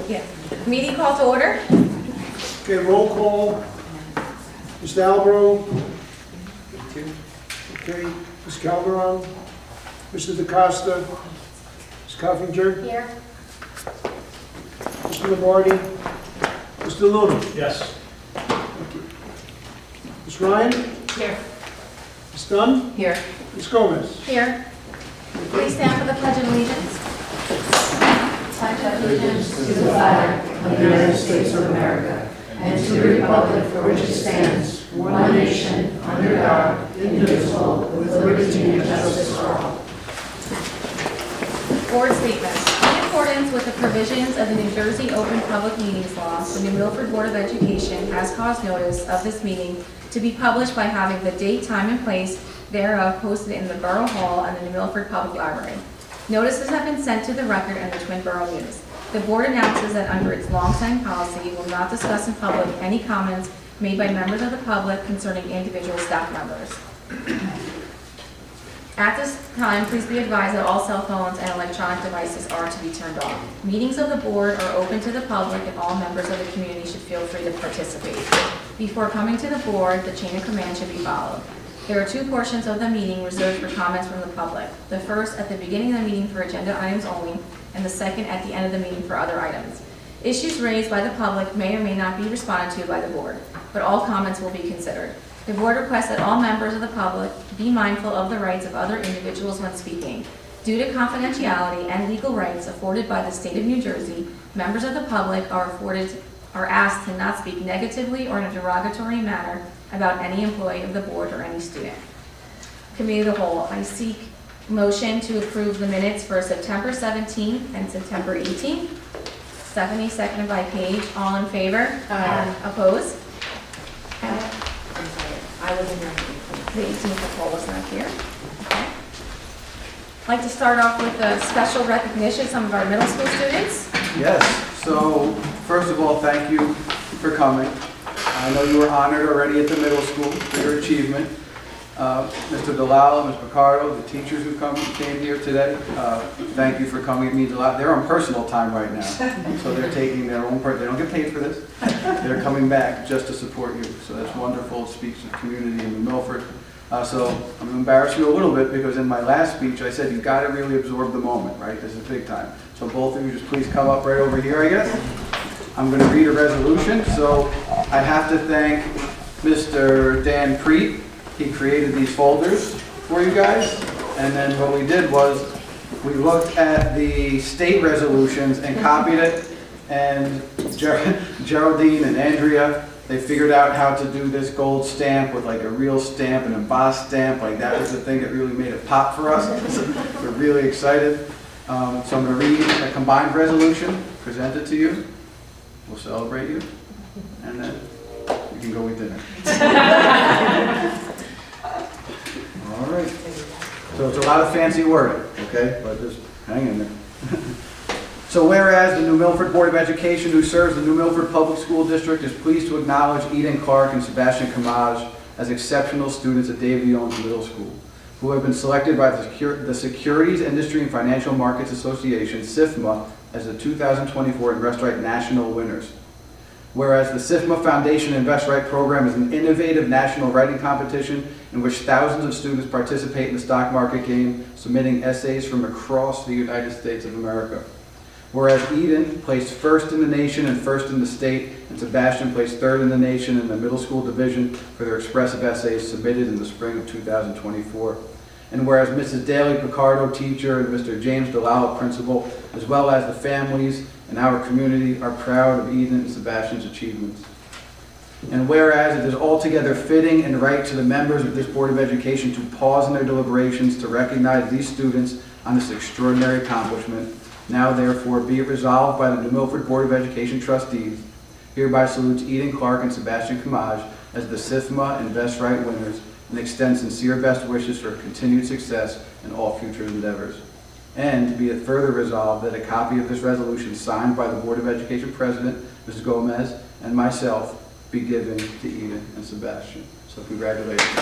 Yeah. Meeting call to order. Okay, roll call. Mr. Albro. Okay, Ms. Calderon. Mr. DaCosta. Ms. Coffinger. Here. Mr. Lombardi. Mr. Luna. Yes. Thank you. Ms. Ryan. Here. Ms. Dunn. Here. Ms. Gomez. Here. Please stand for the Pledge of Allegiance. Pledge allegiance to the flag of the United States of America and to the republic for which it stands, one nation, under God, indivisible, with liberty and justice for all. Board statements. In accordance with the provisions of the New Jersey Open Public Meetings Law, the New Milford Board of Education has caused notice of this meeting to be published by having the date, time, and place thereof posted in the Borough Hall and the New Milford Public Library. Notices have been sent to the Record and the Twin Borough News. The board announces that under its long-standing policy, it will not discuss in public any comments made by members of the public concerning individual staff members. At this time, please be advised that all cell phones and electronic devices are to be turned off. Meetings of the board are open to the public, and all members of the community should feel free to participate. Before coming to the board, the chain of command should be followed. There are two portions of the meeting reserved for comments from the public. The first at the beginning of the meeting for agenda items only, and the second at the end of the meeting for other items. Issues raised by the public may or may not be responded to by the board, but all comments will be considered. The board requests that all members of the public be mindful of the rights of other individuals when speaking. Due to confidentiality and legal rights afforded by the state of New Jersey, members of the public are asked to not speak negatively or in a derogatory manner about any employee of the board or any student. Committee of the Whole, I seek motion to approve the minutes for September 17th and September 18th. Stephanie, seconded by Paige. All in favor? Opposed? I'm sorry, I wasn't here. The 18th, Nicole was not here. Okay. I'd like to start off with a special recognition of some of our middle school students. Yes, so first of all, thank you for coming. I know you were honored already at the middle school for your achievement. Mr. Dalal, Ms. Picardo, the teachers who came here today, thank you for coming. It means a lot. They're on personal time right now, so they're taking their own part. They don't get paid for this. They're coming back just to support you, so that's wonderful. It speaks to the community in New Milford. So I'm going to embarrass you a little bit because in my last speech I said you've got to really absorb the moment, right? This is big time. So both of you just please come up right over here, I guess. I'm going to read a resolution. So I have to thank Mr. Dan Preet. He created these folders for you guys. And then what we did was we looked at the state resolutions and copied it. And Geraldine and Andrea, they figured out how to do this gold stamp with like a real stamp, an embossed stamp. Like that was the thing that really made it pop for us. We're really excited. So I'm going to read a combined resolution, present it to you. We'll celebrate you, and then you can go eat dinner. All right. So it's a lot of fancy wording, okay? But just hang in there. So whereas the New Milford Board of Education, who serves the New Milford Public School District, is pleased to acknowledge Eden Clark and Sebastian Kamaj as exceptional students at David Jones Middle School, who have been selected by the Securities Industry and Financial Markets Association, SIFMA, as the 2024 InvestRight National winners. Whereas the SIFMA Foundation InvestRight program is an innovative national writing competition in which thousands of students participate in the stock market game, submitting essays from across the United States of America. Whereas Eden placed first in the nation and first in the state, and Sebastian placed third in the nation in the middle school division for their expressive essays submitted in the spring of 2024. And whereas Mrs. Daly Picardo, teacher, and Mr. James Dalal, principal, as well as the families and our community are proud of Eden and Sebastian's achievements. And whereas it is altogether fitting and right to the members of this Board of Education to pause in their deliberations to recognize these students on this extraordinary accomplishment, now therefore be it resolved by the New Milford Board of Education trustees, hereby salutes Eden Clark and Sebastian Kamaj as the SIFMA InvestRight winners and extends sincere best wishes for continued success in all future endeavors. And be it further resolved that a copy of this resolution signed by the Board of Education President, Ms. Gomez, and myself be given to Eden and Sebastian. So congratulations.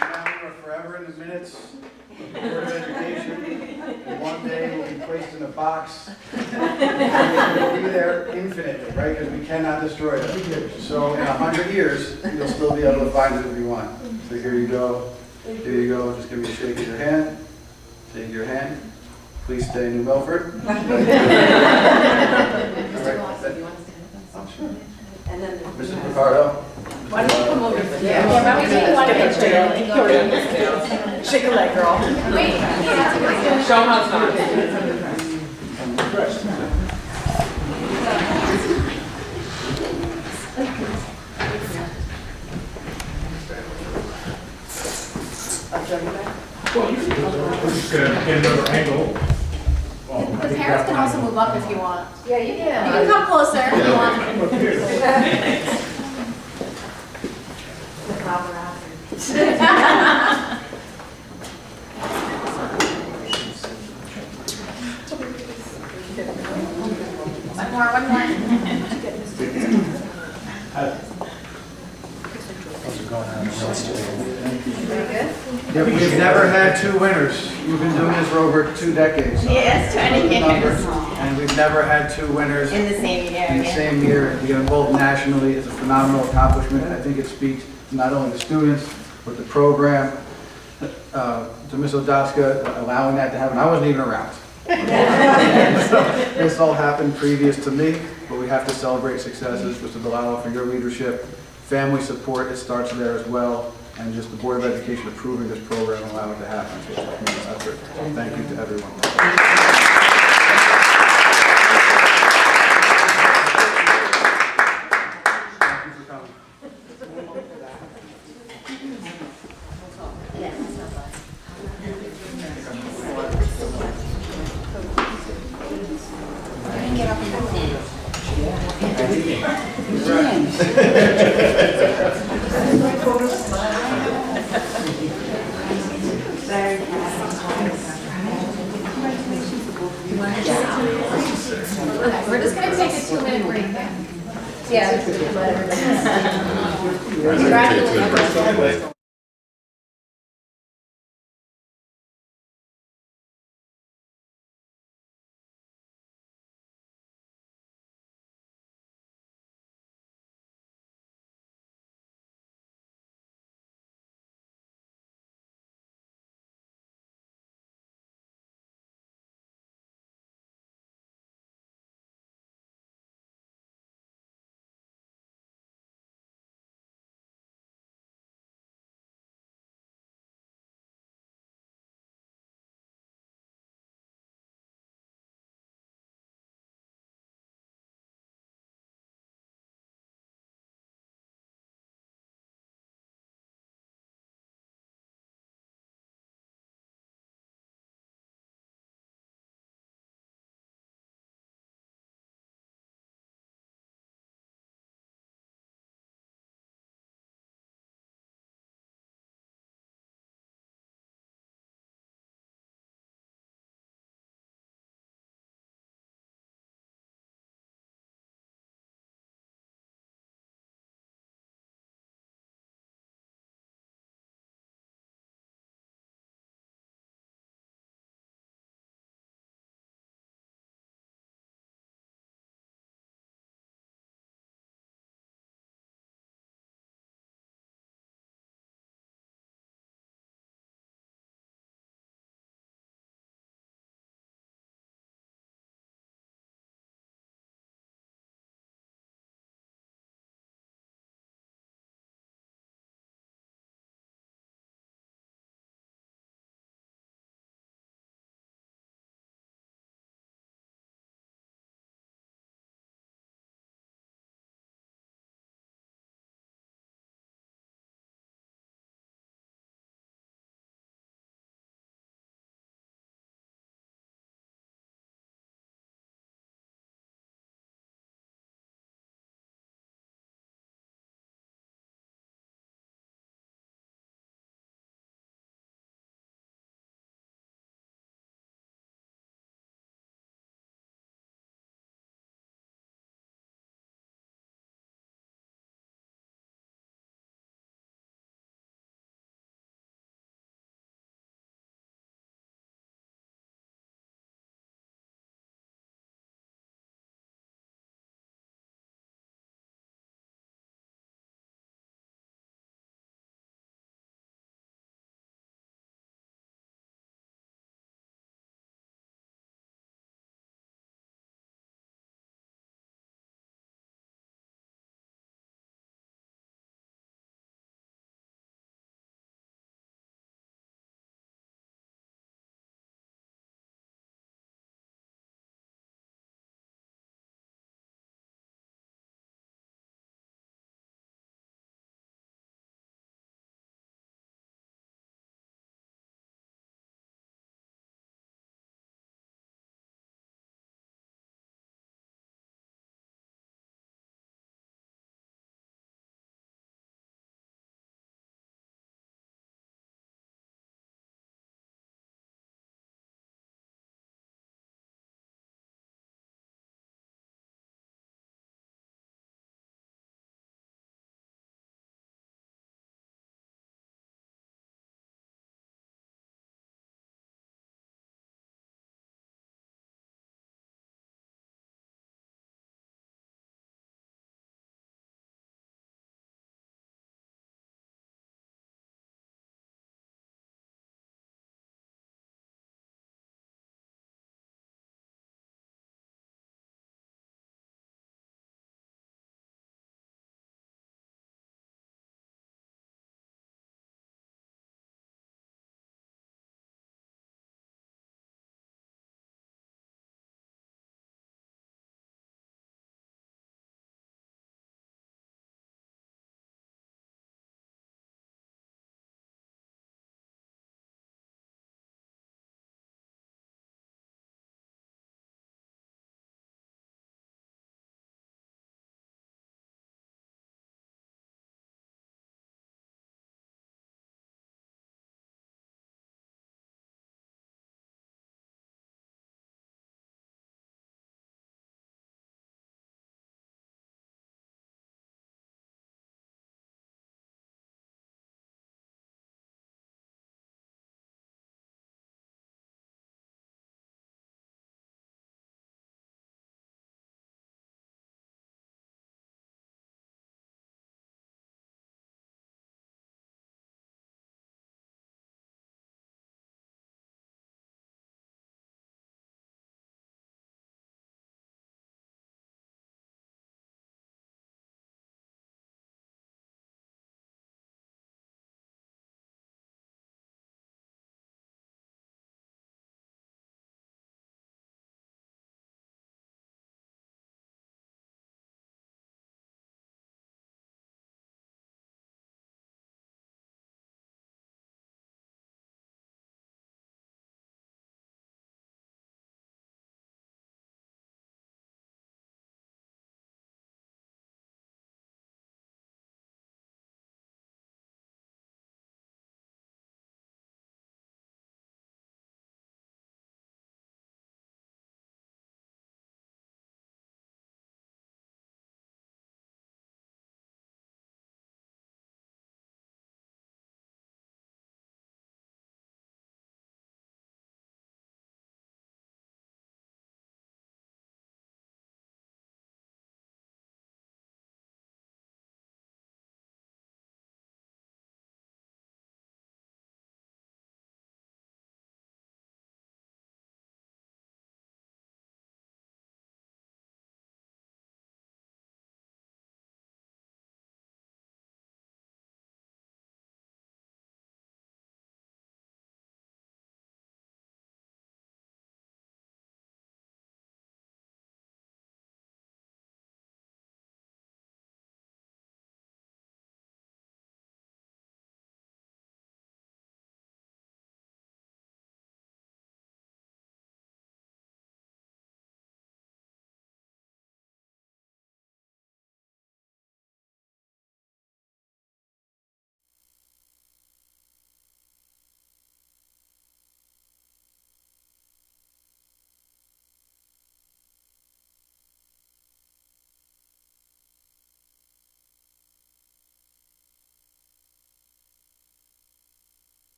Now we are forever in the minutes someday will be placed in a box. And will be there infinitely, right? Because we cannot destroy them. So in 100 years, you'll still be able to find it if you want. So here you go. Here you go. Just give me a shake of your hand. Shake your hand. Please stay in New Milford. Mr. Ross, do you want to stand with us? Oh, sure. And then, Mrs. Picardo. why don't you come over? Yeah, why don't we take one picture and then go to Shake a leg, girl. Wait, yeah, Show how it's done. Well, you can just get another angle. the parents can also move up if you want. Yeah, you You can come closer if you want. Up here. One more, one more. Yeah, we've never had two winners. We've been doing this for over 2 decades. Yes, 20 years. And we've never had two winners In the same year, in the yeah. same year. To get involved nationally is a phenomenal accomplishment. And I think it speaks to not only the students, but the program, to Ms. Odaska, allowing that to happen. I wasn't even around. This all happened previous to me, but we have to celebrate successes. Mr. Bilal, for your leadership, family support, it starts there as well, and just the Board of Education approving this program and allowing it to happen. So it's a tremendous effort. Thank you to everyone. Thank you for coming. Okay, we're just gonna take a 2-minute break then. Yeah. Congratulations.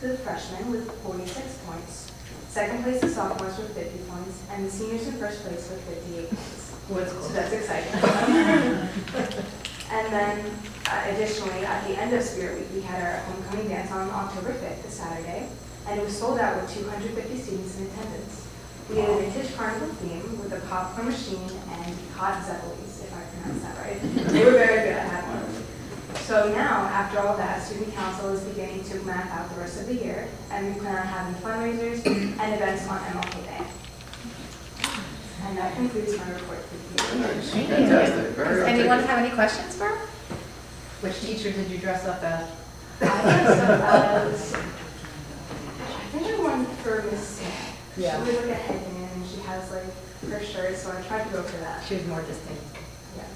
the freshmen with 46 points. Second place, the sophomores with 50 points, and the seniors in first place with 58 points. So that's exciting. And then additionally, at the end of Spirit Week, we had our homecoming dance on October 5th, this Saturday, and it was sold out with 250 students in attendance. We had a vintage carnival theme with a popcorn machine and hot zeppelis, if I pronounced that right. They were very good at that one. So now, after all that, student council is beginning to map out the rest of the year, and we plan on having fundraisers and events on MLK Day. And that concludes my report for the Fantastic, very Does anyone articulate. have any questions for her? Which teacher did you dress up as? I think I won for Miss Sam. Yeah. She was like a headband, and she has like her shirt, so I tried to go for that. She was more distinct. Yeah.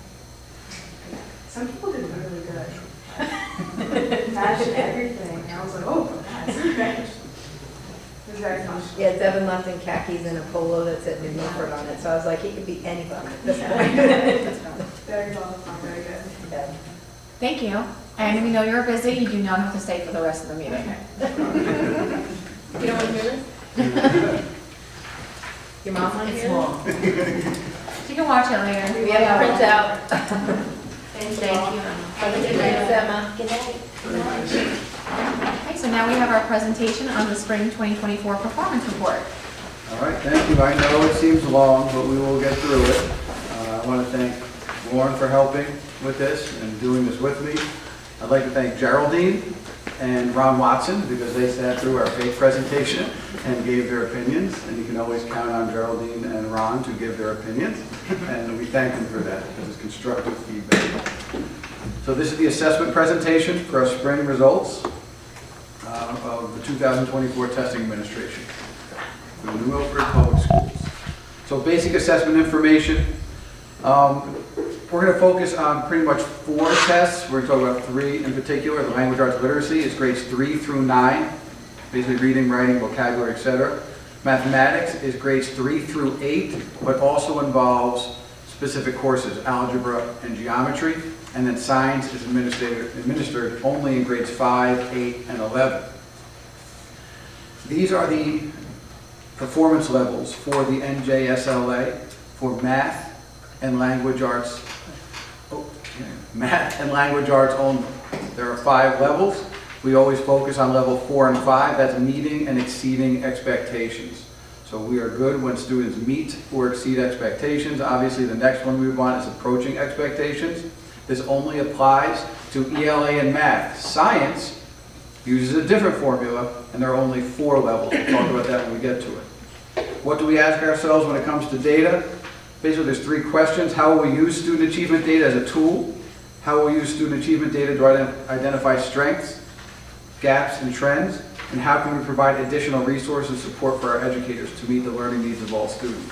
Some people did really good. Matched everything. And I was like, oh, that's great. It was very fun. Yeah, Devin left in khakis and a polo that said New Milford on it, so I was like, he could be anybody at this point. Very well fun, very good. Yeah. Thank you. And we know you're busy, you do not have to stay for the rest of the meeting. You don't want to hear this? Your mom want to hear this? You can watch it later. We have a printout. Thank you. Have a good night, Emma. Good night. Okay, so now we have our presentation on the spring 2024 performance report. All right, thank you. I know it seems long, but we will get through it. I want to thank Lauren for helping with this and doing this with me. I'd like to thank Geraldine and Ron Watson because they sat through our fake presentation and gave their opinions. And you can always count on Geraldine and Ron to give their opinions. And we thank them for that because it's constructive feedback. So this is the assessment presentation for our spring results of the 2024 testing administration for the New Milford Public Schools. So basic assessment information. We're going to focus on pretty much 4 tests. We're going to talk about 3 in particular. The language arts literacy is grades 3 through 9, basically reading, writing, vocabulary, etc. Mathematics is grades 3 through 8, but also involves specific courses, algebra and geometry. And then science is administered only in grades 5, 8, and 11. These are the performance levels for the NJSLA for math and language arts. Math and language arts only. There are 5 levels. We always focus on level 4 and 5. That's meeting and exceeding expectations. So we are good when students meet or exceed expectations. Obviously, the next one we want is approaching expectations. This only applies to ELA and math. Science uses a different formula, and there are only 4 levels. We'll talk about that when we get to it. What do we ask ourselves when it comes to data? Basically, there's 3 questions. How will we use student achievement data as a tool? How will we use student achievement data to identify strengths, gaps, and trends? And how can we provide additional resources and support for our educators to meet the learning needs of all students?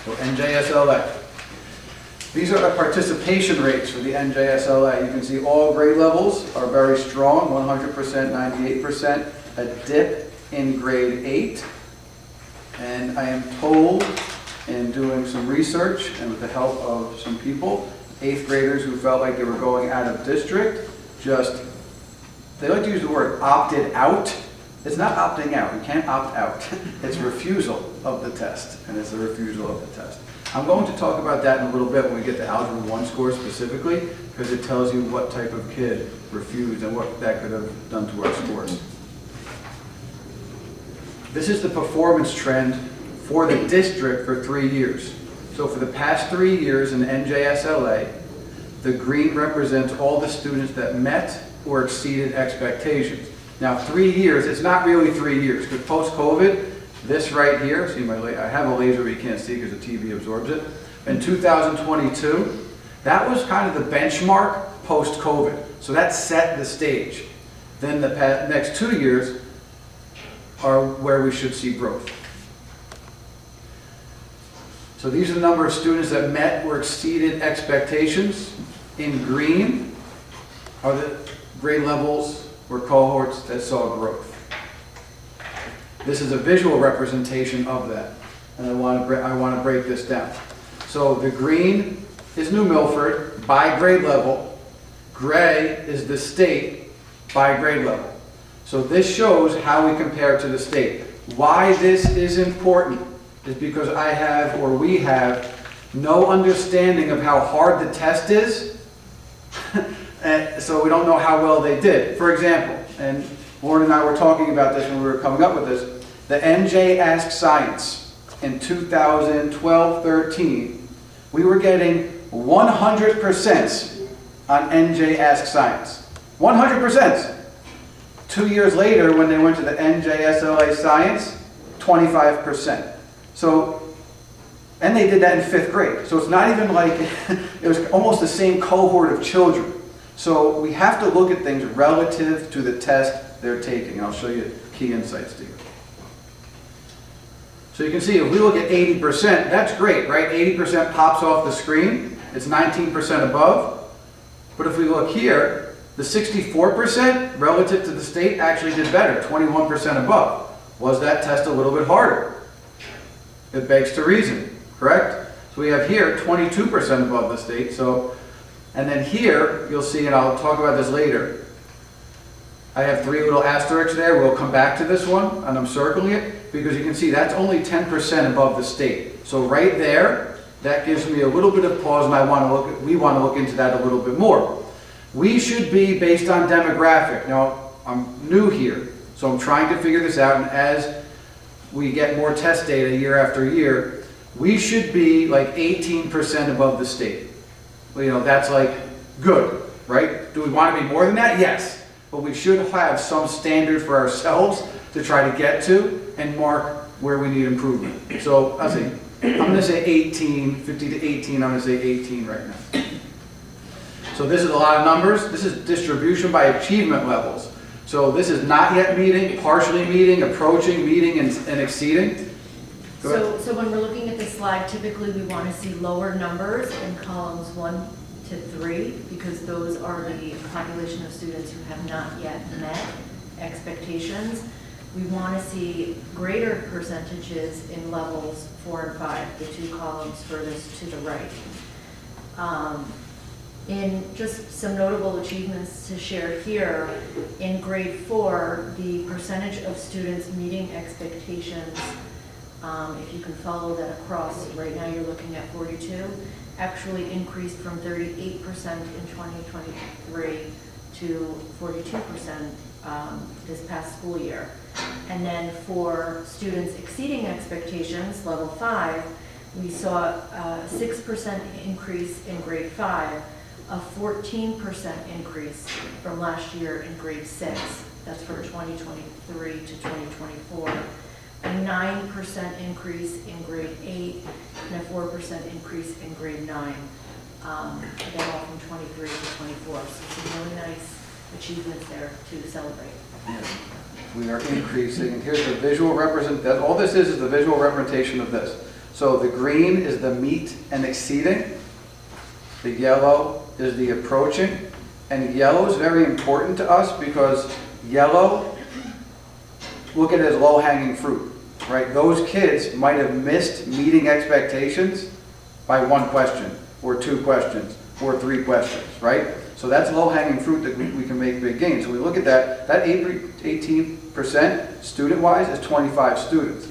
So NJSLA. These are the participation rates for the NJSLA. You can see all grade levels are very strong, 100%, 98%, a dip in grade 8. And I am told, in doing some research and with the help of some people, 8th graders who felt like they were going out of district they like to use the word opted out. It's not opting out. You can't opt out. It's refusal of the test, and it's a refusal of the test. I'm going to talk about that in a little bit when we get to Algebra 1 scores specifically, because it tells you what type of kid refused and what that could have done to our scores. This is the performance trend for the district for 3 years. So for the past 3 years in NJSLA, the green represents all the students that met or exceeded expectations. Now 3 years, it's not really 3 years, because post-COVID, this right here, see I have a laser but you can't see because the TV absorbs it. In 2022, that was kind of the benchmark post-COVID. So that set the stage. Then the next 2 years are where we should see growth. So these are the number of students that met or exceeded expectations. In green are the grade levels or cohorts that saw growth. This is a visual representation of that, and I want to break this down. So the green is New Milford by grade level. Gray is the state by grade level. So this shows how we compare to the state. Why this is important is because I have, or we have, no understanding of how hard the test is, and so we don't know how well they did. For example, and Lauren and I were talking about this when we were coming up with this, the NJ Ask Science in 2012-13, we were getting 100% on NJ Ask Science. 100%. 2 years later, when they went to the NJSLA Science, 25%. So, and they did that in 5th grade. So it's not even like, it was almost the same cohort of children. So we have to look at things relative to the test they're taking. I'll show you key insights to you. So you can see if we look at 80%, that's great, right? 80% pops off the screen. It's 19% above. But if we look here, the 64% relative to the state actually did better, 21% above. Was that test a little bit harder? It begs to reason, correct? So we have here 22% above the state. So, and then here, you'll see, and I'll talk about this later, I have 3 little asterisks there. We'll come back to this one, and I'm circling it, because you can see that's only 10% above the state. So right there, that gives me a little bit of pause, and we want to look into that a little bit more. We should be based on demographic. Now, I'm new here, so I'm trying to figure this out, and as we get more test data year after year, we should be like 18% above the state. Well, you know, that's like good, right? Do we want to be more than that? Yes. But we should have some standard for ourselves to try to get to and mark where we need improvement. So I'm going to say 18, 50 to 18, I'm going to say 18 right now. So this is a lot of numbers. This is distribution by achievement levels. So this is not yet meeting, partially meeting, approaching, meeting, and exceeding. Go ahead. So when we're looking at this slide, typically we want to see lower numbers in columns 1 to 3, because those are the population of students who have not yet met expectations. We want to see greater percentages in levels 4 and 5, the 2 columns furthest to the right. In just some notable achievements to share here, in grade 4, the percentage of students meeting expectations, if you can follow that across, right now you're looking at 42, actually increased from 38% in 2023 to 42% this past school year. And then for students exceeding expectations, level 5, we saw a 6% increase in grade 5, a 14% increase from last year in grade 6, that's for 2023 to 2024, a 9% increase in grade 8, and a 4% increase in grade 9, again all from 23 to 24, so some really nice achievements there to celebrate. We are increasing, and here's the visual representation. All this is the visual representation of this. So the green is the meet and exceeding, the yellow is the approaching, and yellow is very important to us because yellow, look at it as low-hanging fruit, right? Those kids might have missed meeting expectations by 1 question, or 2 questions, or 3 questions, right? So that's low-hanging fruit that we can make big gains. So we look at that 18% student-wise is 25 students.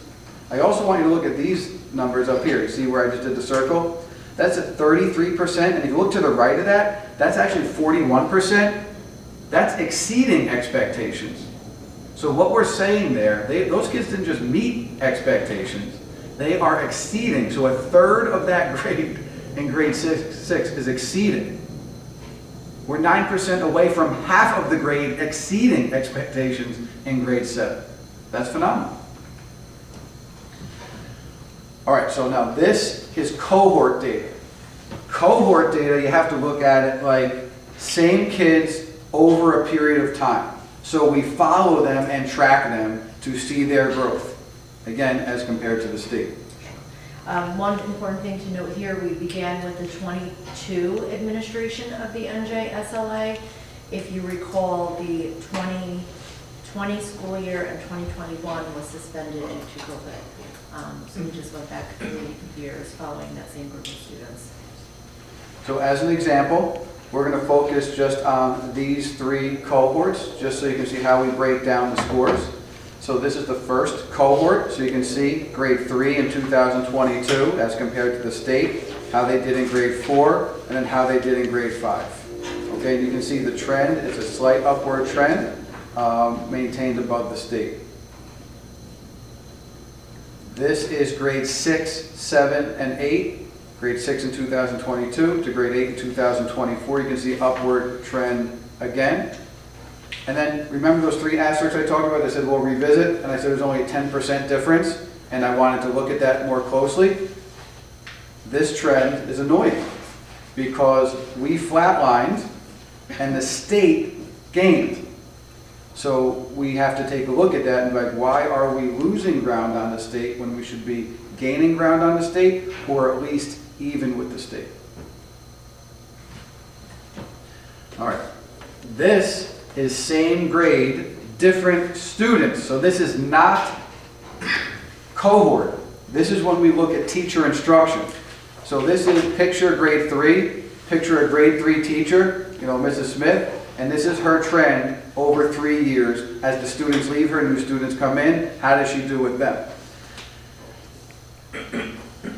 I also want you to look at these numbers up here. You see where I just did the circle? That's at 33%, and if you look to the right of that, that's actually 41%. That's exceeding expectations. So what we're saying there, those kids didn't just meet expectations, they are exceeding. So a third of that grade in grade 6 is exceeding. We're 9% away from half of the grade exceeding expectations in grade 7. That's phenomenal. All right, so now this is cohort data. Cohort data, you have to look at it like same kids over a period of time. So we follow them and track them to see their growth, again, as compared to the state. One important thing to note here, we began with the 22 administration of the NJSLA. If you recall, the 2020 school year and 2021 was suspended due to COVID. So we just went back 3 years following that same group of students. So as an example, We're going to focus just on these 3 cohorts, just so you can see how we break down the scores. So this is the first cohort, so you can see grade 3 in 2022 as compared to the state, how they did in grade 4, and then how they did in grade 5. Okay, and you can see the trend is a slight upward trend, maintained above the state. This is grade 6, 7, and 8. Grade 6 in 2022 to grade 8 in 2024. You can see upward trend again. And then remember those 3 asterisks I talked about? I said we'll revisit, and I said there's only a 10% difference, and I wanted to look at that more closely. This trend is annoying because we flatlined and the state gained. So we have to take a look at that and be like, why are we losing ground on the state when we should be gaining ground on the state, or at least even with the state? All right. This is same grade, different students. So this is not cohort. This is when we look at teacher instruction. So this is picture grade 3, picture a grade 3 teacher, Mrs. Smith, and this is her trend over 3 years. As the students leave her, new students come in, how does she do with them?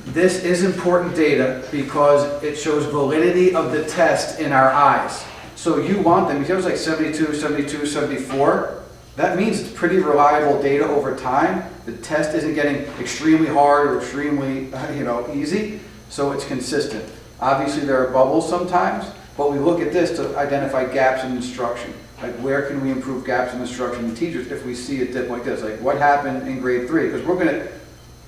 This is important data because it shows validity of the test in our eyes. So you want them, if it was like 72, 72, 74, that means it's pretty reliable data over time. The test isn't getting extremely hard or extremely easy, so it's consistent. Obviously there are bubbles sometimes, but we look at this to identify gaps in instruction. Like, where can we improve gaps in instruction in teachers if we see a dip like this? Like, what happened in grade 3? Because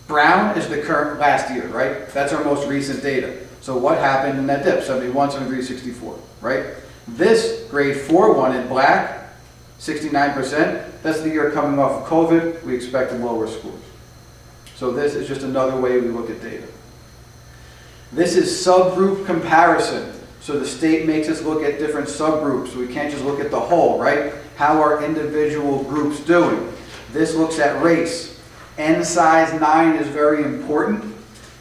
Brown is the current last year, right? That's our most recent data. So what happened in that dip? 71, 73, 64, right? This grade 4 one in black, 69%, that's the year coming off of COVID. We expect lower scores. So this is just another way we look at data. This is subgroup comparison. So the state makes us look at different subgroups. We can't just look at the whole, right? How are individual groups doing? This looks at race. N size 9 is very important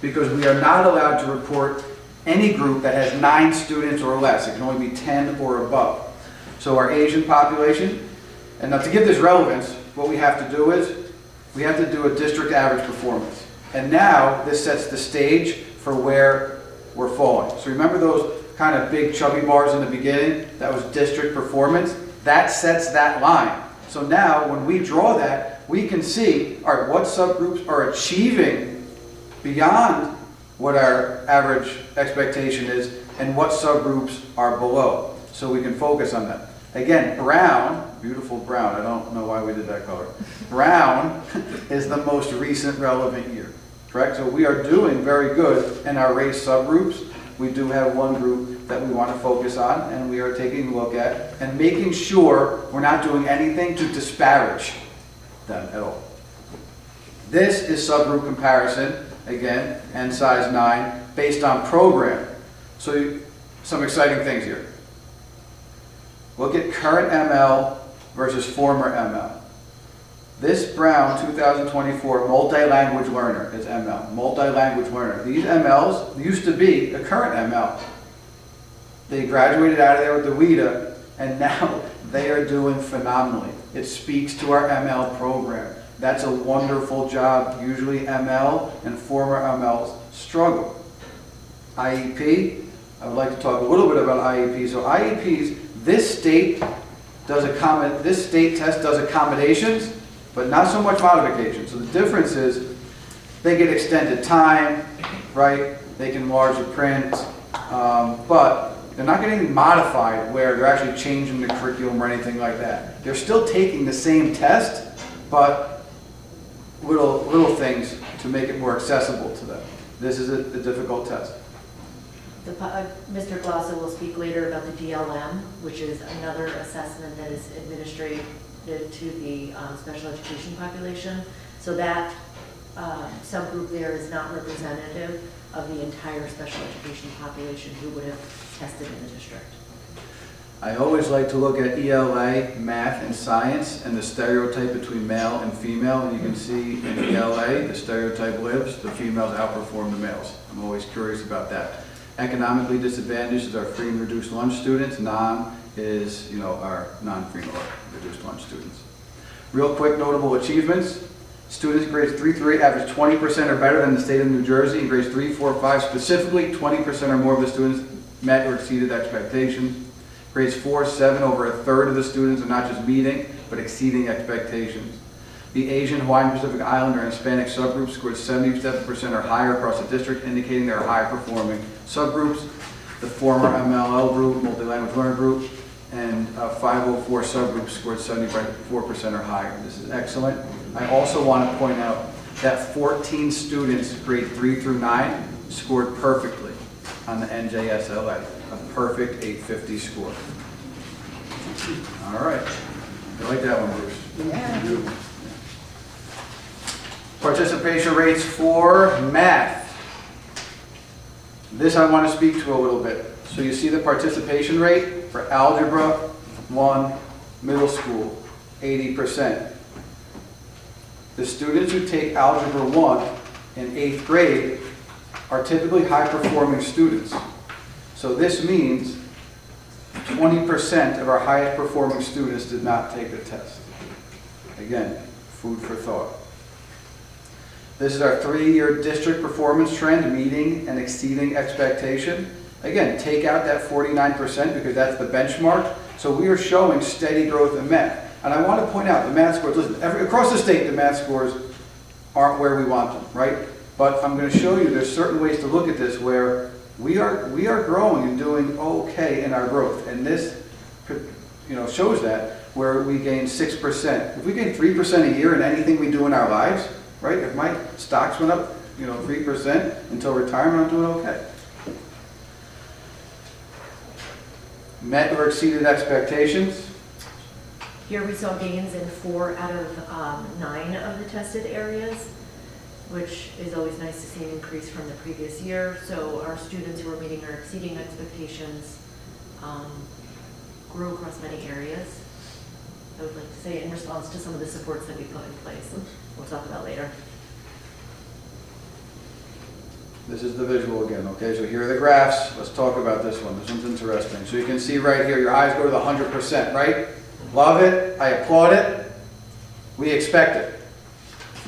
because we are not allowed to report any group that has 9 students or less. It can only be 10 or above. So our Asian population, and now to give this relevance, what we have to do is we have to do a district average performance. And now this sets the stage for where we're falling. So remember those kind of big chubby bars in the beginning? That was district performance. That sets that line. So now when we draw that, we can see, all right, what subgroups are achieving beyond what our average expectation is and what subgroups are below. So we can focus on that. Again, brown, beautiful brown, I don't know why we did that color. Brown is the most recent relevant year, correct? So we are doing very good in our race subgroups. We do have one group that we want to focus on, and we are taking a look at and making sure we're not doing anything to disparage them at all. This is subgroup comparison, again, N size 9, based on program. So some exciting things here. Look at current ML versus former ML. This Brown 2024 multi-language learner is ML, multi-language learner. These MLs used to be a current ML. They graduated out of there with the WIDA, and now they are doing phenomenally. It speaks to our ML program. That's a wonderful job. Usually ML and former MLs struggle. IEP, I would like to talk a little bit about IEP. So IEPs, this state test does accommodations, but not so much modifications. So the difference is they get extended time, right? They can enlarge the print, but they're not getting modified where they're actually changing the curriculum or anything like that. They're still taking the same test, but little things to make it more accessible to them. This is a difficult test. Mr. Glossa will speak later about the DLM, which is another assessment that is administered to the special education population. So that subgroup there is not representative of the entire special education population who would have tested in the district. I always like to look at ELA, math, and science, and the stereotype between male and female. And you can see in ELA, the stereotype lives, the females outperform the males. I'm always curious about that. Economically disadvantaged is our free and reduced lunch students. Non is, our non-free or reduced lunch students. Real quick notable achievements. Students grades 3 through 8 average 20% or better than the state of New Jersey. In grades 3, 4, 5 specifically, 20% or more of the students met or exceeded expectations. Grades 4, 7, over a third of the students are not just meeting, but exceeding expectations. The Asian, Hawaiian, Pacific Islander, and Hispanic subgroups scored 77% or higher across the district, indicating they are high-performing subgroups. The former MLL group, multi-language learner group, and 504 subgroups scored 74% or higher. This is excellent. I also want to point out that 14 students, grade 3 through 9, scored perfectly on the NJSLA, a perfect 850 score. All right. I like that one, Bruce. Yeah. Participation rates for math. This I want to speak to a little bit. So you see the participation rate for Algebra 1 middle school, 80%. The students who take Algebra 1 in 8th grade are typically high-performing students. So this means 20% of our highest-performing students did not take the test. Again, food for thought. This is our 3-year district performance trend, meeting and exceeding expectation. Again, take out that 49% because that's the benchmark. So we are showing steady growth in math. And I want to point out the math scores, listen, across the state the math scores aren't where we want them, right? But I'm going to show you there's certain ways to look at this where we are growing and doing okay in our growth. And this shows that where we gain 6%. If we gain 3% a year in anything we do in our lives, right? If my stocks went up, 3% until retirement, I'm doing okay. Met or exceeded expectations. Here we saw gains in 4 out of 9 of the tested areas, which is always nice to see an increase from the previous year. So our students who are meeting or exceeding expectations grew across many areas. I would like to say in response to some of the supports that we put in place. We'll talk about later. This is the visual again, okay? So here are the graphs. Let's talk about this one. This one's interesting. So you can see right here, your eyes go to the 100%, right? Love it. I applaud it. We expect it.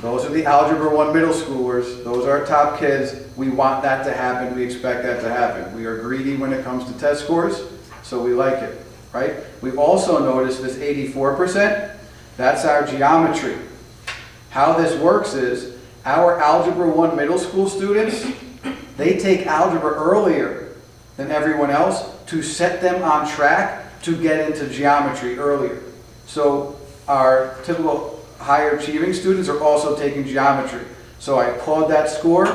Those are the Algebra 1 middle schoolers. Those are our top kids. We want that to happen. We expect that to happen. We are greedy when it comes to test scores, so we like it, right? We also noticed this 84%. That's our geometry. How this works is our Algebra 1 middle school students, they take algebra earlier than everyone else to set them on track to get into geometry earlier. So our typical higher achieving students are also taking geometry. So I applaud that score.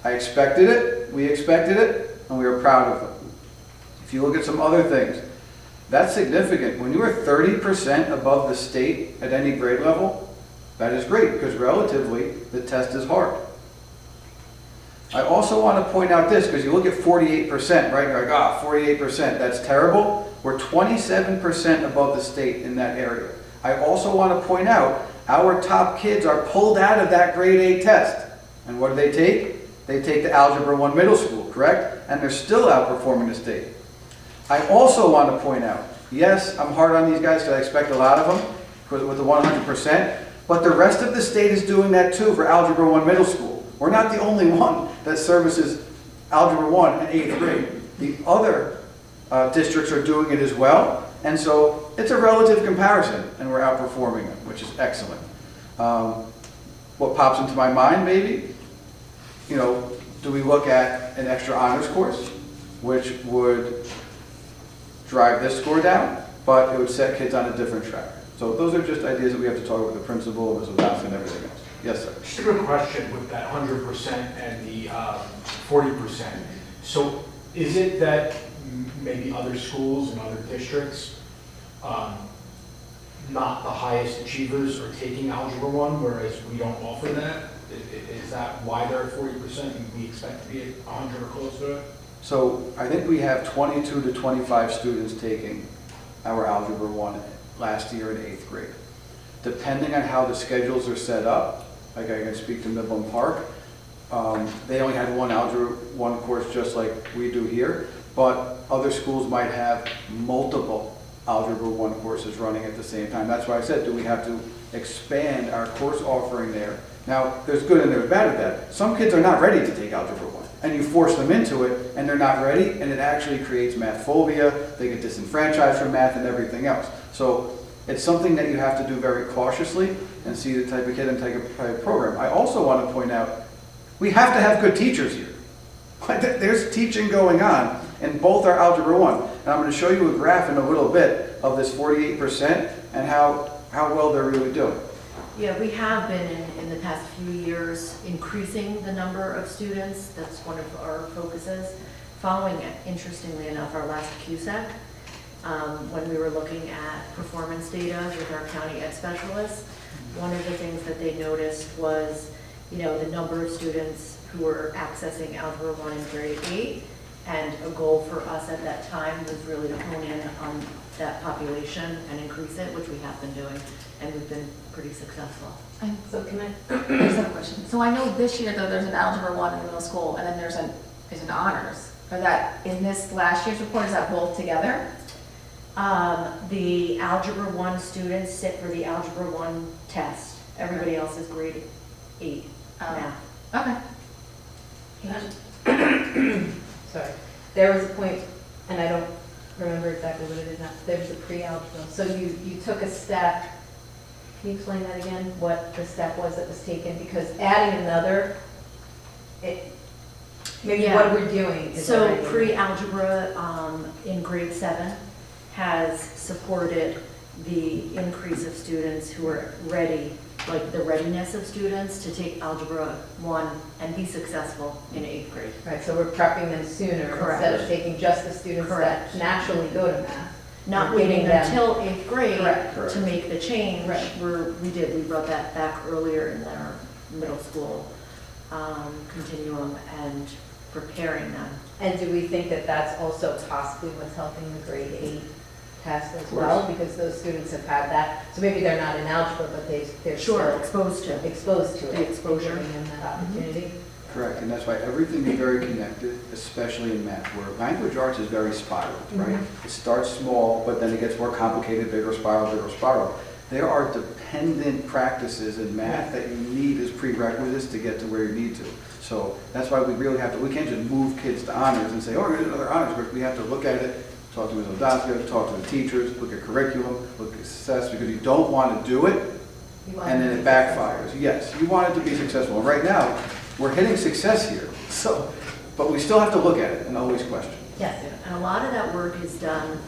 I expected it, we expected it, and we are proud of them. If you look at some other things, that's significant. When you are 30% above the state at any grade level, that is great because relatively the test is hard. I also want to point out this because you look at 48%, right? You're like, 48%, that's terrible. We're 27% above the state in that area. I also want to point out our top kids are pulled out of that grade 8 test. And what do they take? They take the Algebra 1 middle school, correct? And they're still outperforming the state. I also want to point out, yes, I'm hard on these guys because I expect a lot of them with the 100%, but the rest of the state is doing that too for Algebra 1 middle school. We're not the only one that services Algebra 1 in 8th grade. The other districts are doing it as well, and so it's a relative comparison, and we're outperforming them, which is excellent. What pops into my mind, maybe, do we look at an extra honors course, which would drive this score down, but it would set kids on a different track. So those are just ideas that we have to talk with the principal, Mrs. Watson, and everything else. Yes, sir. Just a quick question with that 100% and the 40%. So is it that maybe other schools and other districts, not the highest achievers, are taking Algebra 1, whereas we don't offer that? Is that why they're at 40% and we expect to be at 100 or close to it? So I think we have 22 to 25 students taking our Algebra 1 last year in 8th grade. Depending on how the schedules are set up, like I can speak to Midland Park, They only had one Algebra 1 course just like we do here, but other schools might have multiple Algebra 1 courses running at the same time. That's why I said, do we have to expand our course offering there? Now, there's good and there's bad with that. Some kids are not ready to take Algebra 1, and you force them into it, and they're not ready, and it actually creates math phobia. They get disenfranchised from math and everything else. So it's something that you have to do very cautiously and see the type of kid and type of program. I also want to point out, we have to have good teachers here. There's teaching going on in both our Algebra 1. And I'm going to show you a graph in a little bit of this 48% and how well they're really doing. Yeah, we have been in the past few years increasing the number of students. That's one of our focuses. Following, interestingly enough, our last QSEC, when we were looking at performance data with our county ed specialists, one of the things that they noticed was, the number of students who were accessing Algebra 1 in grade 8, and a goal for us at that time was really to hone in on that population and increase it, which we have been doing, and we've been pretty successful. And so can I have a question? So I know this year though there's an Algebra 1 in the middle school, and then there's an honors. Or that in this last year's report, is that both together? The Algebra 1 students sit for the Algebra 1 test. Everybody else is grade 8 now. Okay. Sorry. There was a point, and I don't remember exactly what it is now, there was a pre-algebra. So you took a step, can you explain that again, what the step was that was taken? Because adding another, maybe Yeah. what we're doing is So already- pre-algebra in grade 7 has supported the increase of students who are ready, like the readiness of students to take Algebra 1 and be successful in 8th grade. Right, so we're prepping them sooner Correct. instead of taking just the students Correct. that naturally go to math. Not We're waiting giving them- until 8th grade Correct. to make the change. Right. We brought that back earlier in our middle school continuum and preparing them. And do we think that that's also possibly what's helping the grade 8 test as well? Because those students have had that, so maybe they're not in algebra, but they're Sure, still exposed to. exposed to it. The exposure. Giving them that opportunity. Correct, and that's why everything is very connected, especially in math, where language arts is very spiraled, right? It starts small, but then it gets more complicated, bigger spiral, bigger spiral. There are dependent practices in math that you need as prerequisites to get to where you need to. So that's why we really have to, we can't just move kids to honors and say, oh, here's another honors group. We have to look at it, talk to Ms. Odaska, talk to the teachers, look at curriculum, look at success, because you don't want to do it You want and then them it to be backfires. Yes, you want it to be successful. And right now, we're hitting success here. So, but we still have to look at it and always question. Yes. And a lot of that work is done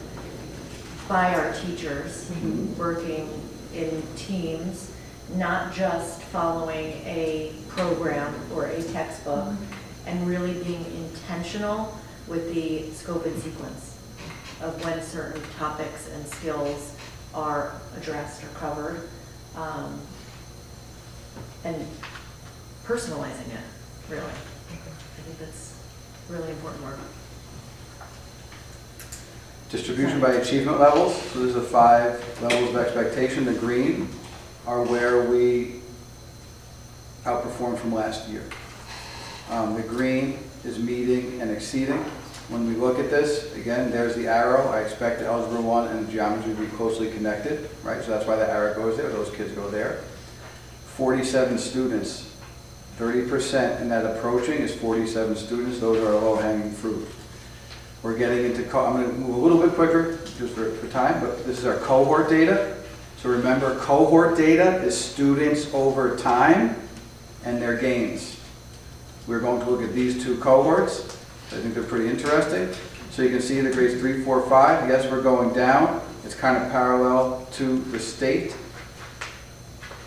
by our teachers, working in teams, not just following a program or a textbook, and really being intentional with the scope and sequence of when certain topics and skills are addressed or covered, and personalizing it, really. I think that's really important work. Distribution by achievement levels. So there's the 5 levels of expectation. The green are where we outperformed from last year. The green is meeting and exceeding. When we look at this, again, there's the arrow. I expect the Algebra 1 and the geometry to be closely connected, right? So that's why the arrow goes there. Those kids go there. 47 students. 30% in that approaching is 47 students. Those are low-hanging fruit. We're getting into, I'm going to move a little bit quicker just for time, but this is our cohort data. So remember, cohort data is students over time and their gains. We're going to look at these 2 cohorts. I think they're pretty interesting. So you can see the grades 3, 4, 5. Yes, we're going down. It's kind of parallel to the state.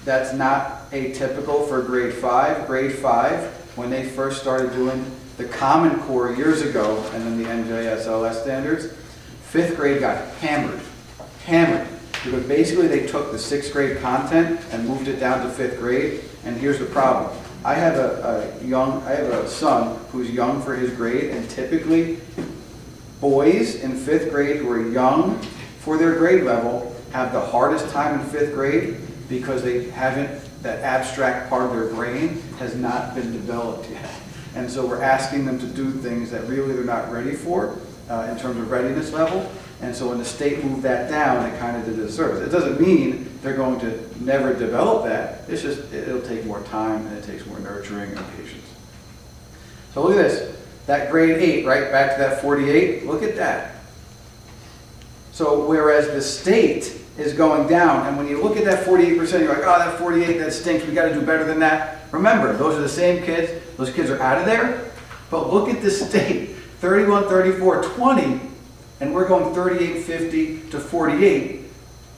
That's not atypical for grade 5. Grade 5, when they first started doing the Common Core years ago, and then the NJSLS standards, 5th grade got hammered. Because basically they took the 6th grade content and moved it down to 5th grade, and here's the problem. I have a son who's young for his grade, and typically boys in 5th grade who are young for their grade level have the hardest time in 5th grade because they that abstract part of their brain has not been developed yet. And so we're asking them to do things that really they're not ready for in terms of readiness level. And so when the state moved that down, it kind of did a disservice. It doesn't mean they're going to never develop that. It's just, it'll take more time and it takes more nurturing and patience. So look at this, that grade 8, right, back to that 48, look at that. So whereas the state is going down, and when you look at that 48%, you're like, oh, that 48, that stinks, we got to do better than that. Remember, those are the same kids, those kids are out of there, but look at the state, 31, 34, 20, and we're going 38, 50 to 48.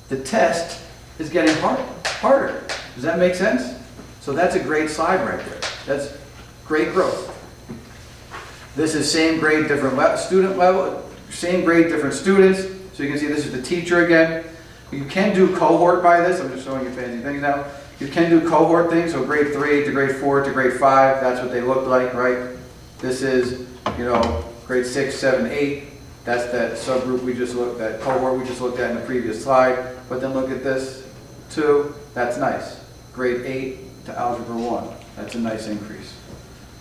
The test is getting harder. Does that make sense? So that's a great slide right there. That's great growth. This is same grade, different student level, same grade, different students. So you can see this is the teacher again. You can do cohort by this. I'm just showing you fancy things now. You can do cohort things, so grade 3 to grade 4 to grade 5. That's what they look like, right? This is, you know, grade 6, 7, 8. That's that subgroup we just looked at, cohort we just looked at in the previous slide. But then look at this, 2. That's nice. Grade 8 to algebra 1. That's a nice increase.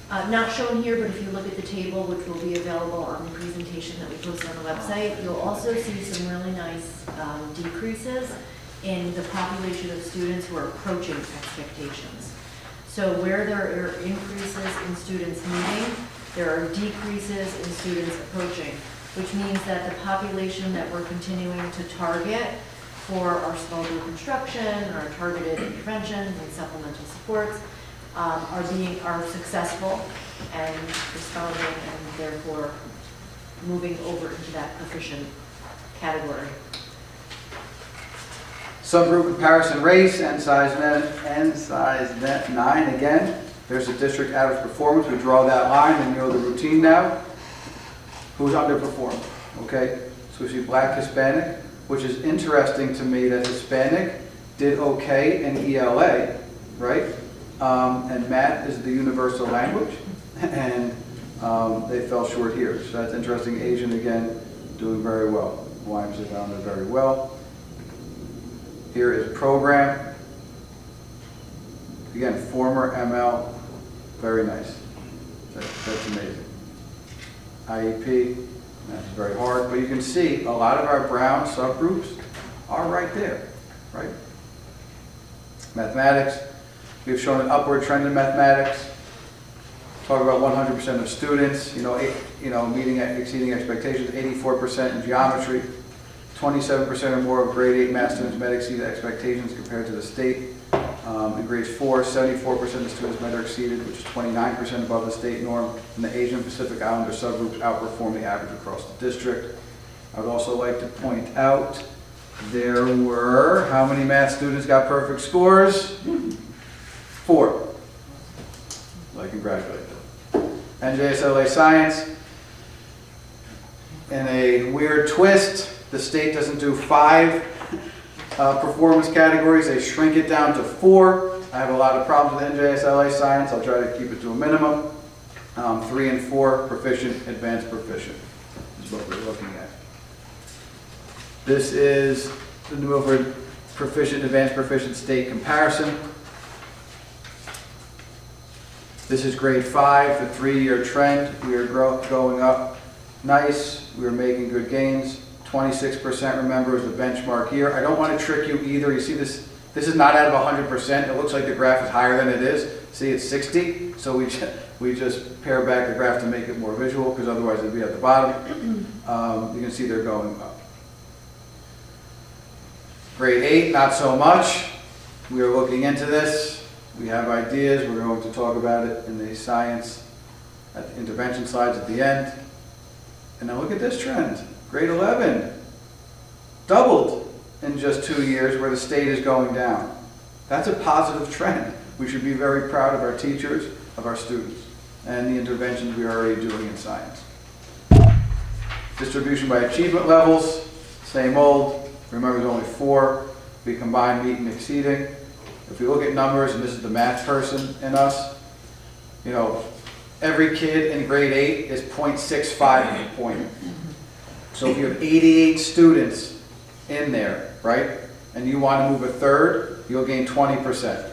Not shown here, but if you look at the table, which will be available on the presentation that we post on the website, you'll also see some really nice decreases in the population of students who are approaching expectations. So where there are increases in students meeting, there are decreases in students approaching, which means that the population that we're continuing to target for our small group instruction, our targeted interventions and supplemental supports are successful and responding and therefore moving over into that proficient category. Subgroup comparison race, N size 9 again. There's a district average performance. We draw that line and you know the routine now. Who's underperformed, okay? So we see Black, Hispanic, which is interesting to me that Hispanic did okay in ELA, right? And math is the universal language, and they fell short here. So that's interesting. Asian, again, doing very well. Hawaiians are down there very well. Here is program. Again, former ML, very nice. That's amazing. IEP, that's very hard, but you can see a lot of our brown subgroups are right there, right? Mathematics, we've shown an upward trend in mathematics. Talk about 100% of students, meeting, exceeding expectations, 84% in geometry, 27% or more of grade 8 math students met exceeded expectations compared to the state. In grades 4, 74% of students met or exceeded, which is 29% above the state norm. And the Asian Pacific Islander subgroups outperformed the average across the district. I would also like to point out there were, how many math students got perfect scores? 4. I congratulate them. NJSLA Science, in a weird twist, the state doesn't do 5 performance categories, they shrink it down to 4. I have a lot of problems with NJSLA Science, I'll try to keep it to a minimum. 3 and 4, proficient, advanced proficient, is what we're looking at. This is the New Milford proficient, advanced proficient state comparison. This is grade 5, the 3-year trend. We are going up nice, we are making good gains. 26%, remember, is the benchmark here. I don't want to trick you either. You see this is not out of 100%. It looks like the graph is higher than it is. See, it's 60. So we just pare back the graph to make it more visual because otherwise it'd be at the bottom. You can see they're going up. Grade 8, not so much. We are looking into this. We have ideas. We're going to talk about it in the science at the intervention slides at the end. And now look at this trend. Grade 11, doubled in just 2 years where the state is going down. That's a positive trend. We should be very proud of our teachers, of our students, and the interventions we are already doing in science. Distribution by achievement levels, same old. Remember, there's only 4. We combine meet and exceeding. If we look at numbers, and this is the math person in us, every kid in grade 8 is 0.65 point. So if you have 88 students in there, right, and you want to move a third, you'll gain 20%.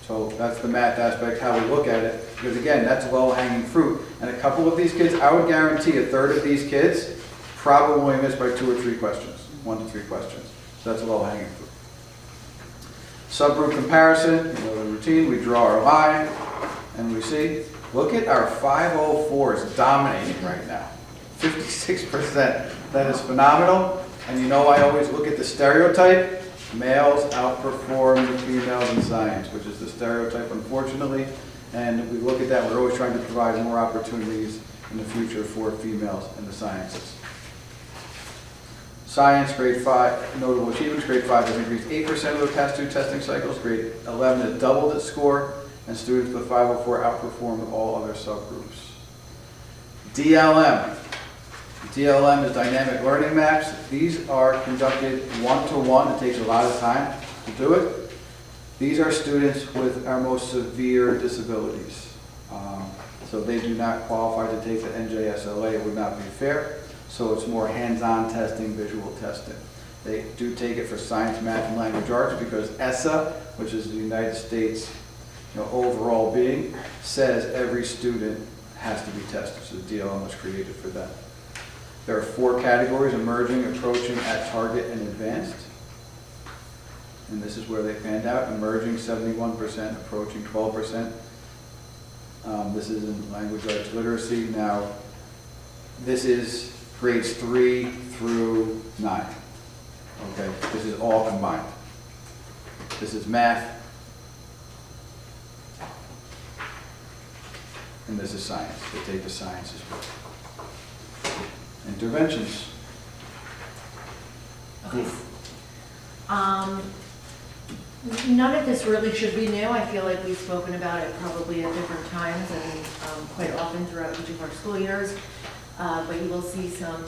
So that's the math aspect, how we look at it, because again, that's low-hanging fruit. And a couple of these kids, I would guarantee a third of these kids probably only missed by 2 or 3 questions, 1 to 3 questions. So that's low-hanging fruit. Subgroup comparison, you know the routine, we draw our line, and we see, look at our 504s dominating right now. 56%, that is phenomenal. And you know I always look at the stereotype, males outperform the females in science, which is the stereotype, unfortunately. And we look at that, we're always trying to provide more opportunities in the future for females in the sciences. Science, grade 5, notable achievements, grade 5 has increased 8% over the past 2 testing cycles. Grade 11 has doubled its score, and students with 504 outperformed all other subgroups. DLM. DLM is dynamic learning maps. These are conducted one-to-one. It takes a lot of time to do it. These are students with our most severe disabilities. So they do not qualify to take the NJSLA. It would not be fair. So it's more hands-on testing, visual testing. They do take it for science, math, and language arts because ESSA, which is the United States overall being, says every student has to be tested. So the DLM was created for that. There are 4 categories: emerging, approaching, at target, and advanced. And this is where they panned out. Emerging, 71%, approaching, 12%. This is in language arts literacy. Now, this is grades 3 through 9. Okay, this is all combined. This is math, and this is science. They take the science as well. Interventions. Okay. None of this really should be new. I feel like we've spoken about it probably at different times and quite often throughout each of our school years. But you will see some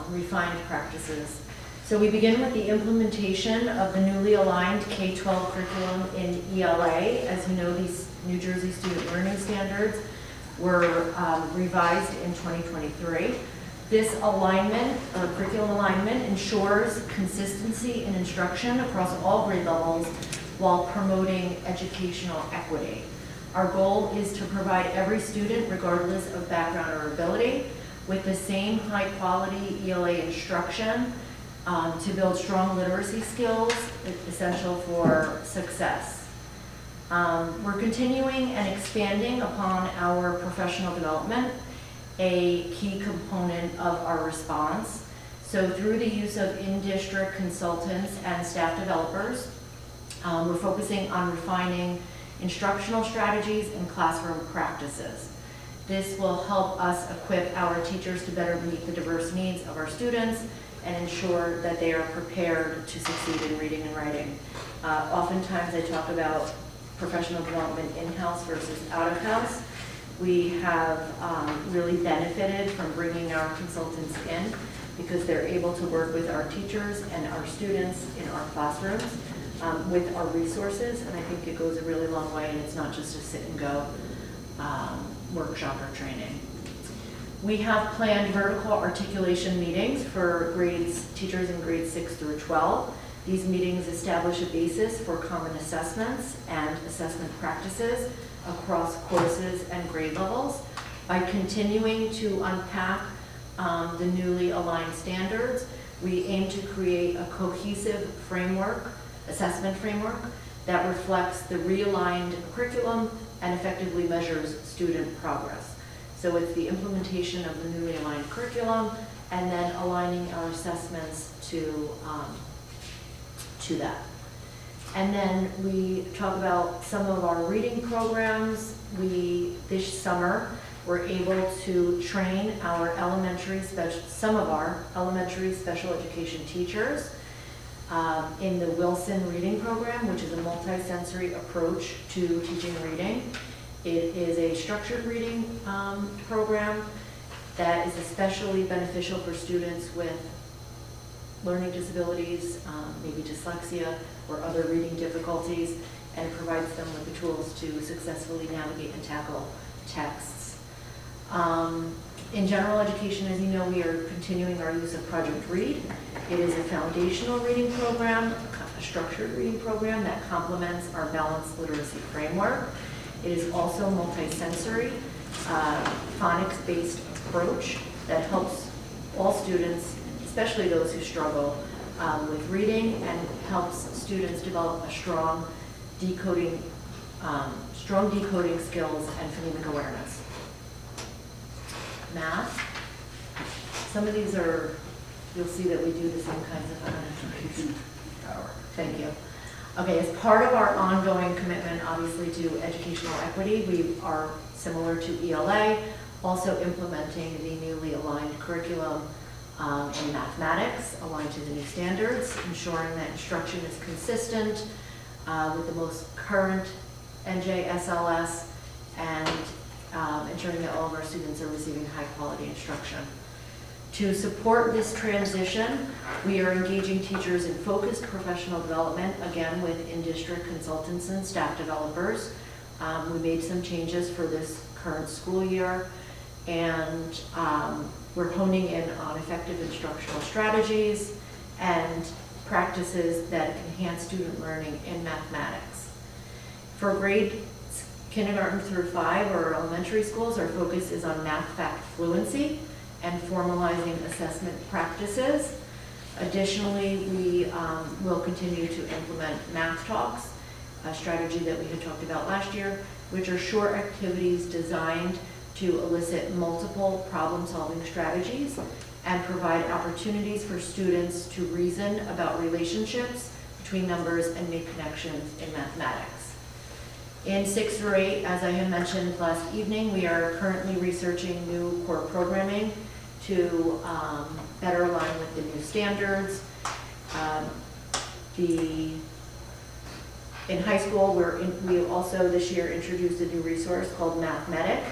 refined practices. So we begin with the implementation of the newly aligned K-12 curriculum in ELA. As you know, these New Jersey Student Learning Standards were revised in 2023. This alignment, or curriculum alignment, ensures consistency in instruction across all grade levels while promoting educational equity. Our goal is to provide every student, regardless of background or ability, with the same high-quality ELA instruction to build strong literacy skills essential for success. We're continuing and expanding upon our professional development, a key component of our response. So through the use of in-district consultants and staff developers, we're focusing on refining instructional strategies and classroom practices. This will help us equip our teachers to better meet the diverse needs of our students and ensure that they are prepared to succeed in reading and writing. Oftentimes I talk about professional development in-house versus out-of-house. We have really benefited from bringing our consultants in because they're able to work with our teachers and our students in our classrooms with our resources, and I think it goes a really long way, and it's not just a sit and go workshop or training. We have planned vertical articulation meetings for teachers in grades 6 through 12. These meetings establish a basis for common assessments and assessment practices across courses and grade levels. By continuing to unpack the newly aligned standards, we aim to create a cohesive framework, assessment framework, that reflects the realigned curriculum and effectively measures student progress. So it's the implementation of the newly aligned curriculum and then aligning our assessments to that. And then we talk about some of our reading programs. This summer, we're able to train some of our elementary special education teachers in the Wilson Reading Program, which is a multi-sensory approach to teaching reading. It is a structured reading program that is especially beneficial for students with learning disabilities, maybe dyslexia or other reading difficulties, and provides them with the tools to successfully navigate and tackle texts. In general education, as you know, we are continuing our use of Project Read. It is a foundational reading program, a structured reading program that complements our balanced literacy framework. It is also multisensory, phonics-based approach that helps all students, especially those who struggle with reading, and helps students develop a strong decoding skills and phonemic awareness. Math. Some of these are, you'll see that we do the same kinds of power. Thank you. Okay, as part of our ongoing commitment, obviously, to educational equity, we are similar to ELA, also implementing the newly aligned curriculum in mathematics, aligned to the new standards, ensuring that instruction is consistent with the most current NJSLS, and ensuring that all of our students are receiving high quality instruction. To support this transition, we are engaging teachers in focused professional development, again with in-district consultants and staff developers. We made some changes for this current school year, and we're honing in on effective instructional strategies and practices that enhance student learning in mathematics. For grades kindergarten through 5 or elementary schools, our focus is on math fact fluency and formalizing assessment practices. Additionally, we will continue to implement math talks, a strategy that we had talked about last year, which are short activities designed to elicit multiple problem-solving strategies and provide opportunities for students to reason about relationships between numbers and make connections in mathematics. In 6 through 8, as I had mentioned last evening, we are currently researching new core programming to better align with the new standards. In high school, we also this year introduced a new resource called Mathmetic,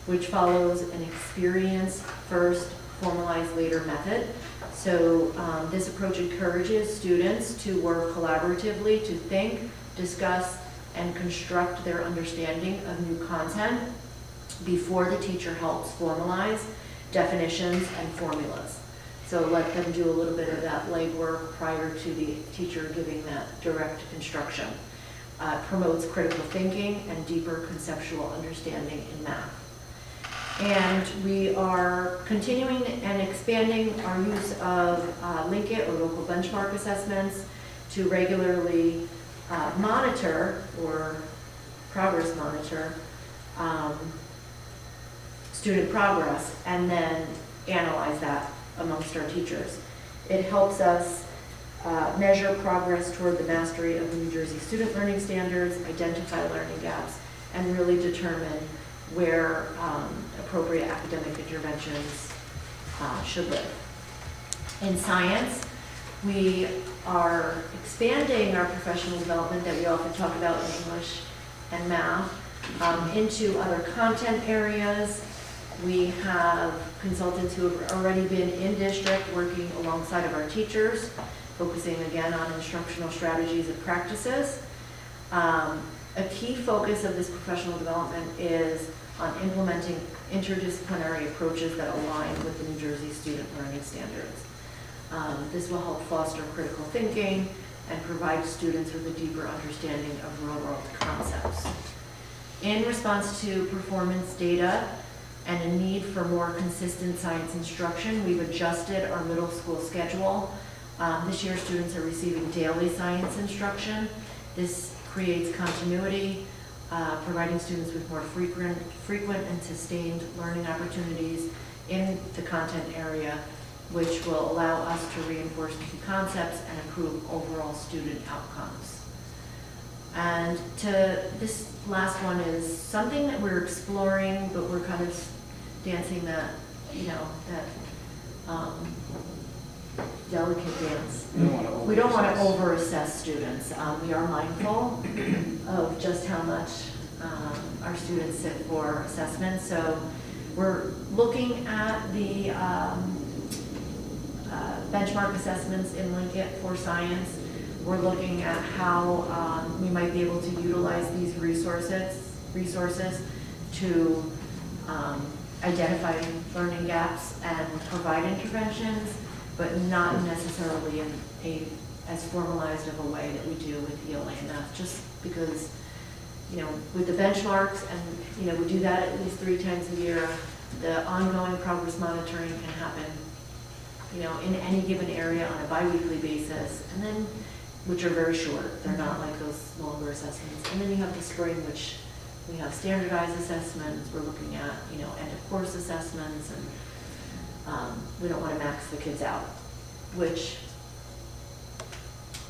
which follows an experience first, formalize later method. So this approach encourages students to work collaboratively to think, discuss, and construct their understanding of new content before the teacher helps formalize definitions and formulas. So let them do a little bit of that legwork prior to the teacher giving that direct instruction. Promotes critical thinking and deeper conceptual understanding in math. And we are continuing and expanding our use of Linkit, or local benchmark assessments, to regularly monitor or progress monitor student progress, and then analyze that amongst our teachers. It helps us measure progress toward the mastery of the New Jersey student learning standards, identify learning gaps, and really determine where appropriate academic interventions should live. In science, we are expanding our professional development that we often talk about in English and math into other content areas. We have consultants who have already been in district working alongside of our teachers, focusing again on instructional strategies and practices. A key focus of this professional development is on implementing interdisciplinary approaches that align with the New Jersey student learning standards. This will help foster critical thinking and provide students with a deeper understanding of real-world concepts. In response to performance data and a need for more consistent science instruction, we've adjusted our middle school schedule. This year, students are receiving daily science instruction. This creates continuity, providing students with more frequent and sustained learning opportunities in the content area, which will allow us to reinforce key concepts and improve overall student outcomes. And this last one is something that we're exploring, but we're kind of dancing that, delicate dance. We don't want to over-assess students. We are mindful of just how much our students sit for assessment. So we're looking at the benchmark assessments in Linkit for science. We're looking at how we might be able to utilize these resources to identify learning gaps and provide interventions, but not necessarily in a as formalized of a way that we do with ELA and math, just because, you know, with the benchmarks and, you know, we do that at least 3 times a year. The ongoing progress monitoring can happen, you know, in any given area on a bi-weekly basis, and then, which are very short. They're not like those longer assessments. And then you have the spring, which we have standardized assessments. We're looking at, you know, end of course assessments, and we don't want to max the kids out, which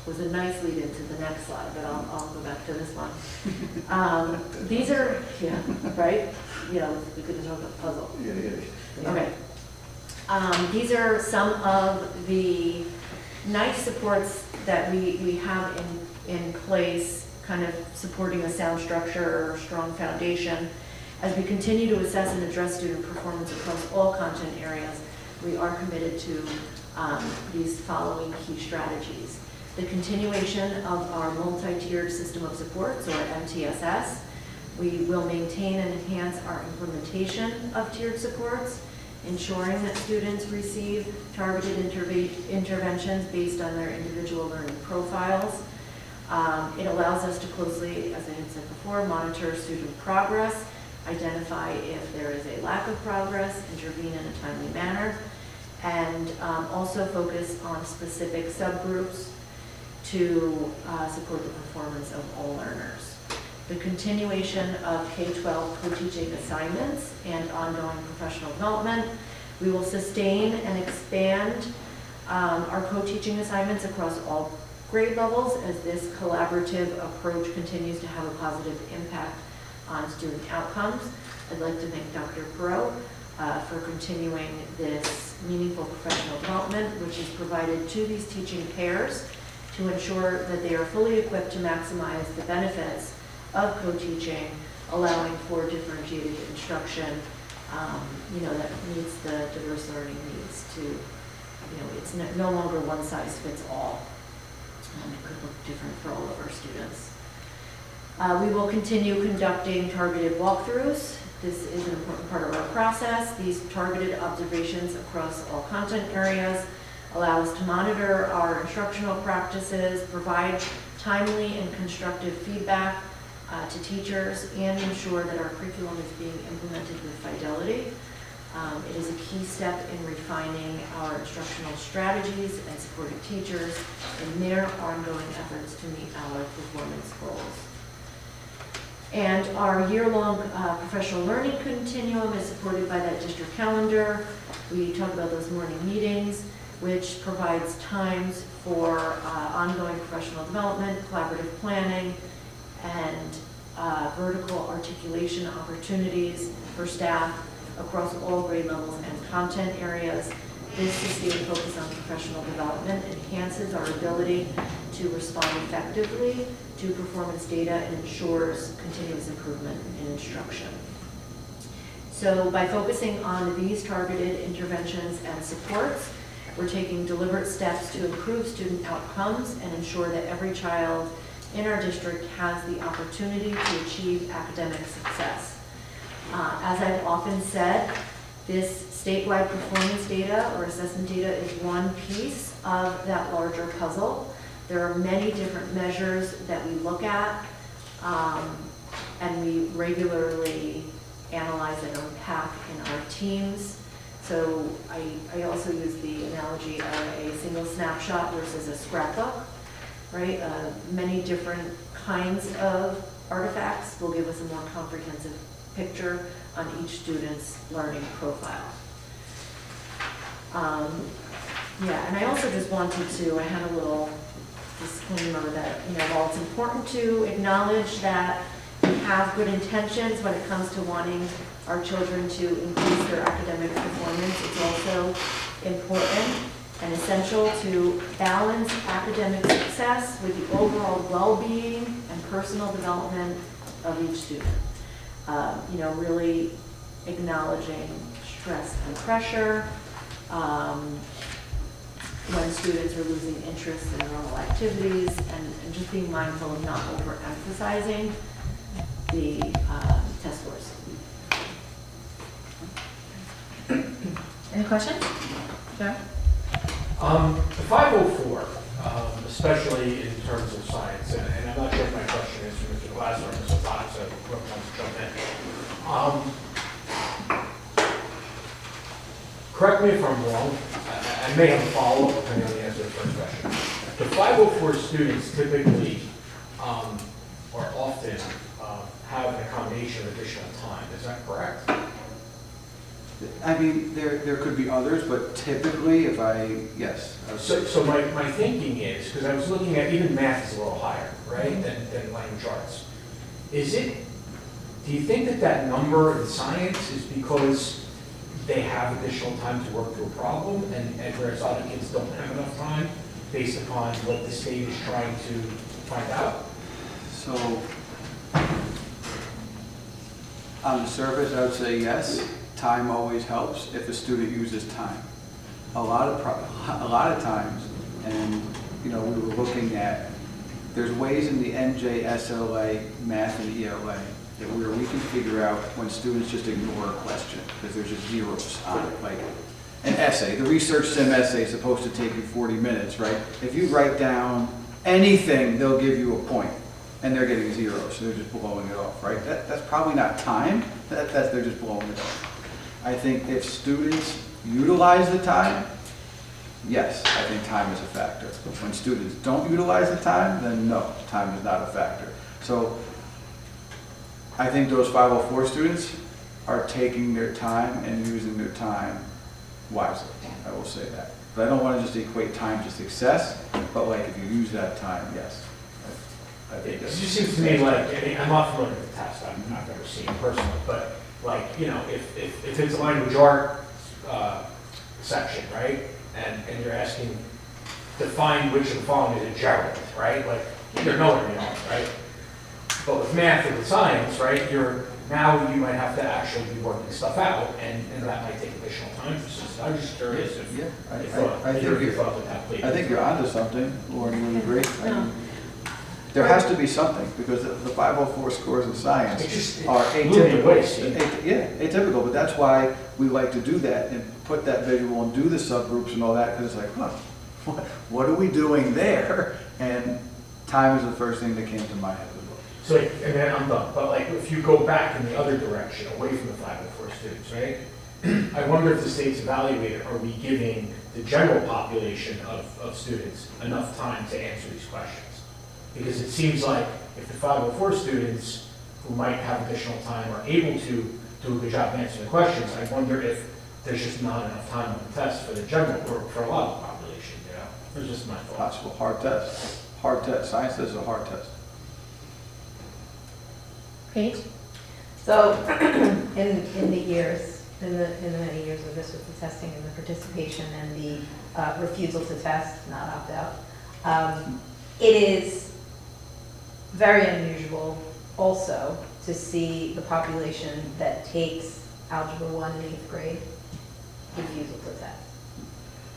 was a nice lead into the next slide, but I'll go back to this one. These are, yeah, right? You know, we could talk about the puzzle. Yeah. Okay. These are some of the nice supports that we have in place, kind of supporting a sound structure or strong foundation. As we continue to assess and address student performance across all content areas, we are committed to these following key strategies. The continuation of our multi-tiered system of supports, or MTSS. We will maintain and enhance our implementation of tiered supports, ensuring that students receive targeted interventions based on their individual learning profiles. It allows us to closely, as I had said before, monitor student progress, identify if there is a lack of progress, intervene in a timely manner, and also focus on specific subgroups to support the performance of all learners. The continuation of K-12 co-teaching assignments and ongoing professional development. We will sustain and expand our co-teaching assignments across all grade levels as this collaborative approach continues to have a positive impact on student outcomes. I'd like to thank Dr. Perot for continuing this meaningful professional development, which is provided to these teaching pairs to ensure that they are fully equipped to maximize the benefits of co-teaching, allowing for differentiated instruction, you know, that meets the diverse learning needs to, you know, it's no longer one size fits all. It could look different for all of our students. We will continue conducting targeted walkthroughs. This is an important part of our process. These targeted observations across all content areas allow us to monitor our instructional practices, provide timely and constructive feedback to teachers, and ensure that our curriculum is being implemented with fidelity. It is a key step in refining our instructional strategies and supporting teachers in their ongoing efforts to meet our performance goals. And our year-long professional learning continuum is supported by that district calendar. We talk about those morning meetings, which provides times for ongoing professional development, collaborative planning, and vertical articulation opportunities for staff across all grade levels and content areas. This sustained focus on professional development enhances our ability to respond effectively to performance data and ensures continuous improvement in instruction. So by focusing on these targeted interventions and supports, we're taking deliberate steps to improve student outcomes and ensure that every child in our district has the opportunity to achieve academic success. As I've often said, this statewide performance data or assessment data is one piece of that larger puzzle. There are many different measures that we look at, and we regularly analyze and unpack in our teams. So I also use the analogy of a single snapshot versus a scrapbook, right? Many different kinds of artifacts will give us a more comprehensive picture on each student's learning profile. Yeah, and I also just wanted to, I had a little disclaimer that, you know, while it's important to acknowledge that we have good intentions when it comes to wanting our children to increase their academic performance, it's also important and essential to balance academic success with the overall well-being and personal development of each student. You know, really acknowledging stress and pressure, when students are losing interest in normal activities, and just being mindful of not overemphasizing the test scores. Any questions? Joe? The 504, especially in terms of science. And I'm not sure if my question is for Mr. Glass or Mr. Fox, so whoever wants to jump in. Correct me if I'm wrong, I may have a follow-up depending on the answer to the first question. The 504 students typically, or often, have an accommodation of additional time, is that correct? I mean, there could be others, but typically, yes. So my thinking is, because I was looking at, even math is a little higher, right, than language arts. Do you think that number in science is because they have additional time to work through a problem, and whereas other kids don't have enough time, based upon what the state is trying to find out? So, on the surface, I would say yes. Time always helps if a student uses time. A lot of times, and we were looking at, there's ways in the NJSLA, math and ELA, where we can figure out when students just ignore a question because there's just zeros on it. Like an essay, the research sim essay is supposed to take you 40 minutes, right? If you write down anything, they'll give you a point, and they're getting zeros, so they're just blowing it off, right? That's probably not time. They're just blowing it off. I think if students utilize the time, yes, I think time is a factor. When students don't utilize the time, then no, time is not a factor. So I think those 504 students are taking their time and using their time wisely. I will say that. But I don't want to just equate time to success, but like if you use that time, yes. I think It just seems to me like, I'm not familiar with the test, I've never seen it personally, but like, if it's a language art section, right? And you're asking, define which of the following is a gerund, right? Like, they're nowhere near it, right? But with math and with science, right, now you might have to actually be working stuff out, and that might take additional time for students. I was just curious if I think you're onto something, Lauren, would you agree? There has to be something, because the 504 scores in science are atypical. Atypical, but that's why we like to do that and put that visual and do the subgroups and all that, because it's like, what are we doing there? And time is the first thing that came to my head. So, and then I'm done, but like, if you go back in the other direction, away from the 504 students, right? I wonder if the state's evaluated, are we giving the general population of students enough time to answer these questions? Because it seems like if the 504 students who might have additional time are able to do a good job answering the questions, I wonder if there's just not enough time on the test for the general, or for a lot of the population, It's just my thought. Possible, hard test. Hard test. Science is a hard test. Paige? So, in the years, in the many years of this with the testing and the participation and the refusal to test, not opt out, it is very unusual also to see the population that takes Algebra 1 in 8th grade refusal to test.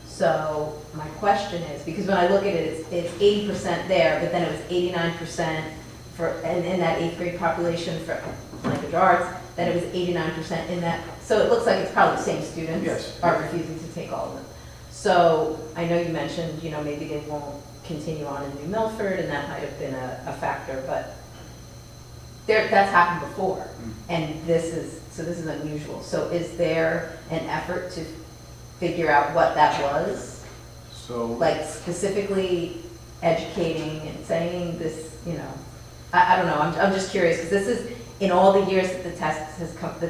So my question is, because when I look at it, it's 80% there, but then it was 89% in that 8th grade population for language arts, then it was 89% in that. So it looks like it's probably the same students are refusing to take all of them. So I know you mentioned, maybe they won't continue on in New Milford, and that might have been a factor, but that's happened before, and this is unusual. So is there an effort to figure out what that was? So, like specifically educating and saying this, I don't know. I'm just curious, because this is in all the years that the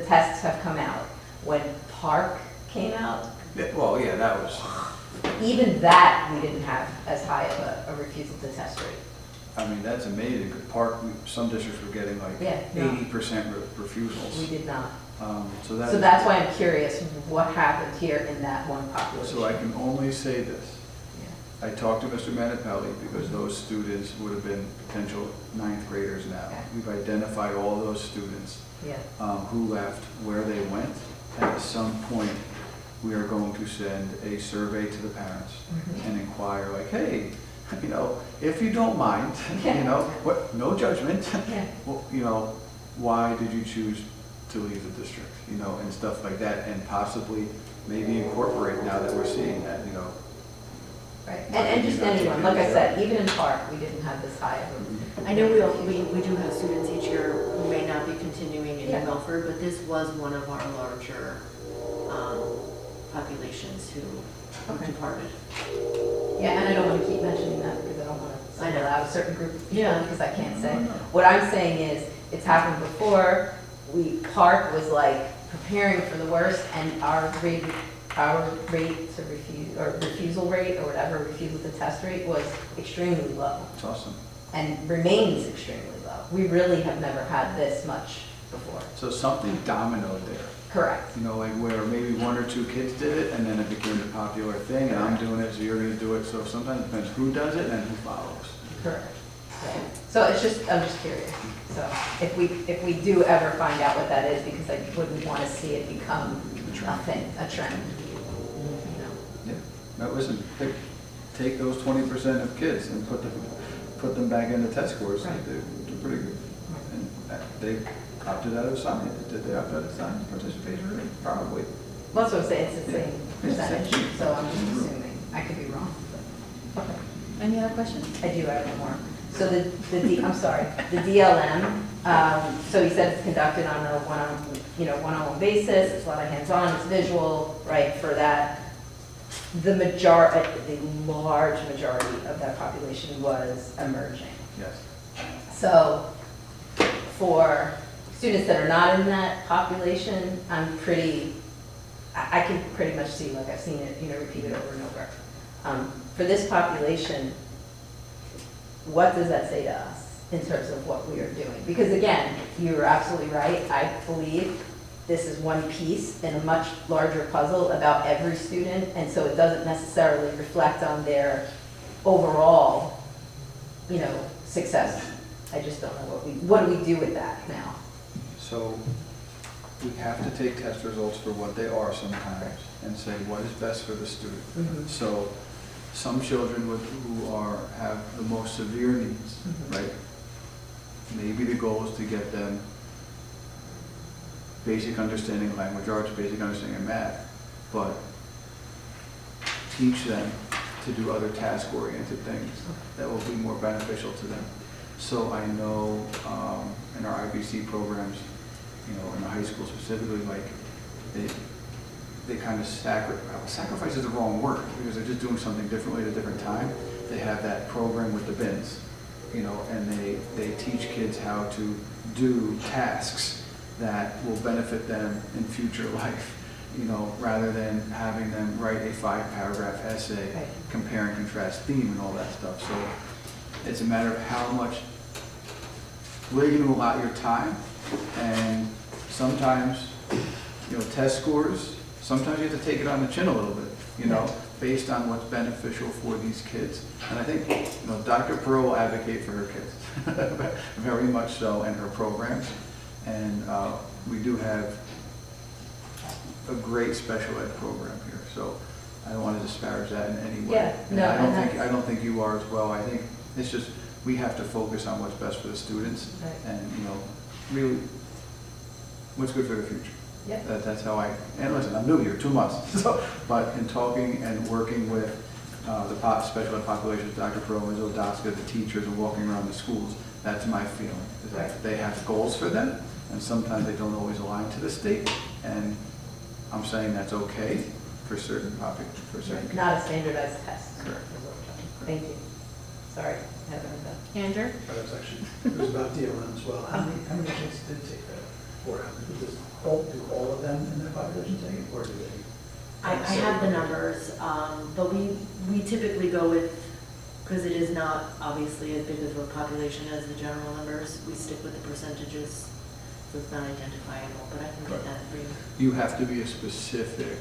tests have come out. When Park came out, that was. Even that we didn't have as high of a refusal to test rate. I mean, that's amazing. Park, some districts were getting like 80% refusals. We did not. So that's why I'm curious what happened here in that one population. So I can only say this. I talked to Mr. Manipelli because those students would have been potential 9th graders now. Okay. We've identified all those students who left, where they went. At some point, we are going to send a survey to the parents and inquire, like, hey, if you don't mind, no judgment, well, why did you choose to leave the district, and stuff like that, and possibly maybe incorporate, now that we're seeing that, Right, and just anyone, like I said, even in Park, we didn't have this high of a. I know we do have students each year who may not be continuing in Yeah. Milford, but this was one of our larger populations who departed. Yeah, and I don't want to keep mentioning that because I don't want to single out a certain group of people Yeah. because I can't say. What I'm saying is, it's happened before. Park was like preparing for the worst, and our rate to refuse, or refusal rate, or whatever, refusal to test rate was extremely low It's awesome. and remains extremely low. We really have never had this much before. So something dominoed there. Correct. You know, like where maybe one or two kids did it, and then it became a popular thing, and I'm doing it, so you're gonna do it. So sometimes it depends who does it and who follows. Correct. Right. So it's just, I'm just curious. So if we do ever find out what that is, because I wouldn't want to see it become a thing, a trend. You know? Yeah. Now, listen, take those 20% of kids and put them back into test scores. Right. They're pretty good. And they opted out of science. Did they opt out of science participation rate? Probably. Well, that's what I'm saying, it's the same It's the percentage, same. so I'm just assuming. I could be wrong. but- Okay. Any other questions? I do have one more. So I'm sorry, the DLM, so he said it's conducted on a one-on-one basis, it's a lot of hands-on, it's visual, right, for that. The large majority of that population was emerging. Yes. So for students that are not in that population, I can pretty much see, like I've seen it, repeated over and over. For this population, what does that say to us in terms of what we are doing? Because again, you're absolutely right. I believe this is one piece in a much larger puzzle about every student, and so it doesn't necessarily reflect on their overall, success. I just don't know what do we do with that now? So we have to take test results for what they are sometimes and say what is best for the student. Mhm. So some children who have the most severe needs, Mhm. right? Maybe the goal is to get them basic understanding of language arts, basic understanding of math, but teach them to do other task-oriented things that will be more beneficial to them. So I know in our IBC programs, in the high school specifically, like they kind of sacrifice is the wrong word because they're just doing something differently at a different time. They have that program with the bins, and they teach kids how to do tasks that will benefit them in future life, rather than having them write a 5-paragraph essay, Right. compare and contrast theme and all that stuff. So it's a matter of how much, where you're going to allot your time, and sometimes, test scores, sometimes you have to take it on the chin a little bit, based on what's beneficial for these kids. And I think, Dr. Pearl will advocate for her kids, very much so, in her programs. And we do have a great special ed program here, so I don't want to disparage that in any way. Yeah, And no, I don't think you are as well. I think it's just, we have to focus on what's best for the students Right. and, really what's good for the future. Yeah. That's how and listen, I'm new here, 2 months, but in talking and working with the special ed populations, Dr. Pearl, Ms. Odoska, the teachers, and walking around the schools, that's my feeling, is that Right. they have goals for them, and sometimes they don't always align to the state, and I'm saying that's okay for certain populations, for certain kids. Not a standardized test. Correct. is what we're talking. Thank you. Sorry, I haven't heard that. Andrew? That was actually, it was about DLM as well. How many kids did take that? Or do all of them in that population take it, or do they? I have the numbers, but we typically go with, because it is not obviously as big of a population as the general numbers, we stick with the percentages, so it's not identifiable, but I can get that for you. You have to be a specific,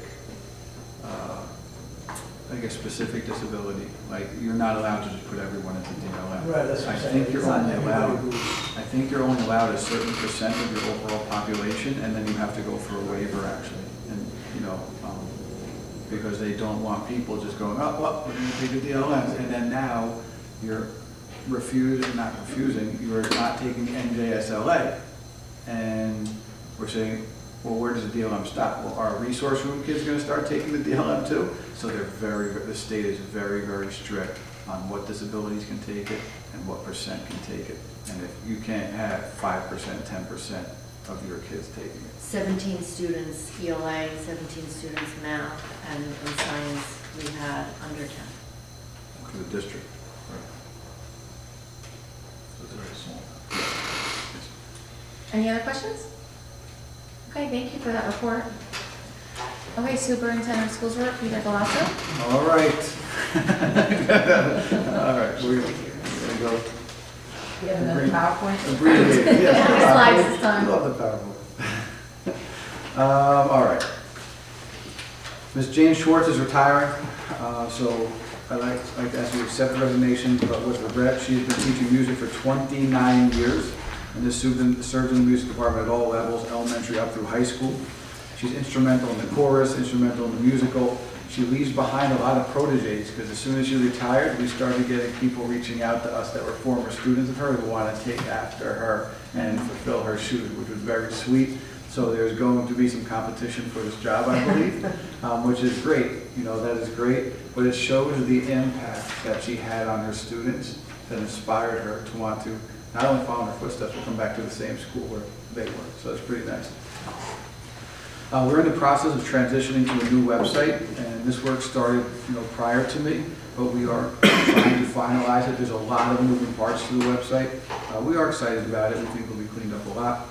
specific disability. Like, you're not allowed to just put everyone into DLM. Right, that's what I'm I saying. think you're It's not only allowed, everybody who- I think you're only allowed a certain percent of your overall population, and then you have to go for a waiver, actually. And, because they don't want people just going, oh, well, we're gonna take the DLM, and then now you're you're not taking the NJSLA, and we're saying, well, where does the DLM stop? Well, our resource room kids going to start taking the DLM too? So the state is very, very strict on what disabilities can take it and what percent can take it. And if you can't have 5%, 10% of your kids taking it. 17 students ELA, 17 students math, and in science, we had under 10. For the district. So it's very small. Any other questions? Okay, thank you for that report. Okay, Superintendent of Schools report, Peter Galasso. All right. All right, we're gonna go. You have another PowerPoint? Abbreviated, yes. Slides this time. Love the PowerPoint. All right. Ms. Jane Schwartz is retiring, so I'd like to ask you to accept the resignation, but with regret. She has been teaching music for 29 years, and has served in the music department at all levels, elementary up through high school. She's instrumental in the chorus, instrumental in the musical. She leaves behind a lot of proteges, because as soon as she retired, we started getting people reaching out to us that were former students of hers who want to take after her and fulfill her shoes, which was very sweet. So there's going to be some competition for this job, I believe, which is great. You know, that is great, but it shows the impact that she had on her students that inspired her to want to not only follow in her footsteps, but come back to the same school where they were. So it's pretty nice. We're in the process of transitioning to a new website, and this work started, prior to me, but we are trying to finalize it. There's a lot of moving parts to the website. We are excited about it. We think it'll be cleaned up a lot.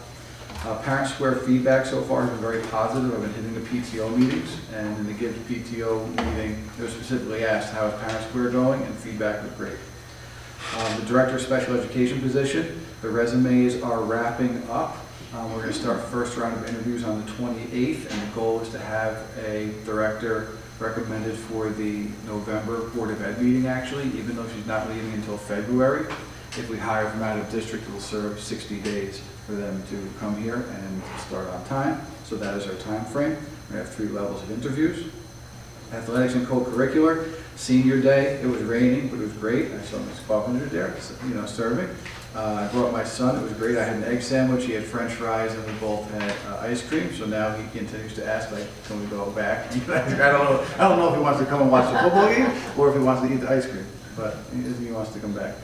Parent Square feedback so far has been very positive. I've been hitting the PTO meetings, and in the GIBS PTO meeting, they were specifically asked, how is Parent Square going, and feedback was great. The Director of Special Education position, the resumes are wrapping up. We're going to start first round of interviews on the 28th, and the goal is to have a director recommended for the November Board of Ed meeting, actually, even though she's not leaving until February. If we hire from out of district, it will serve 60 days for them to come here and start on time. So that is our time frame. We have 3 levels of interviews. Athletics and co-curricular. Senior day, it was raining, but it was great. I saw Ms. Carpenter there, serving. I brought my son, it was great. I had an egg sandwich, he had French fries, and we both had ice cream. So now he continues to ask, can we go back? I don't know if he wants to come and watch the football game or if he wants to eat the ice cream, but he wants to come back.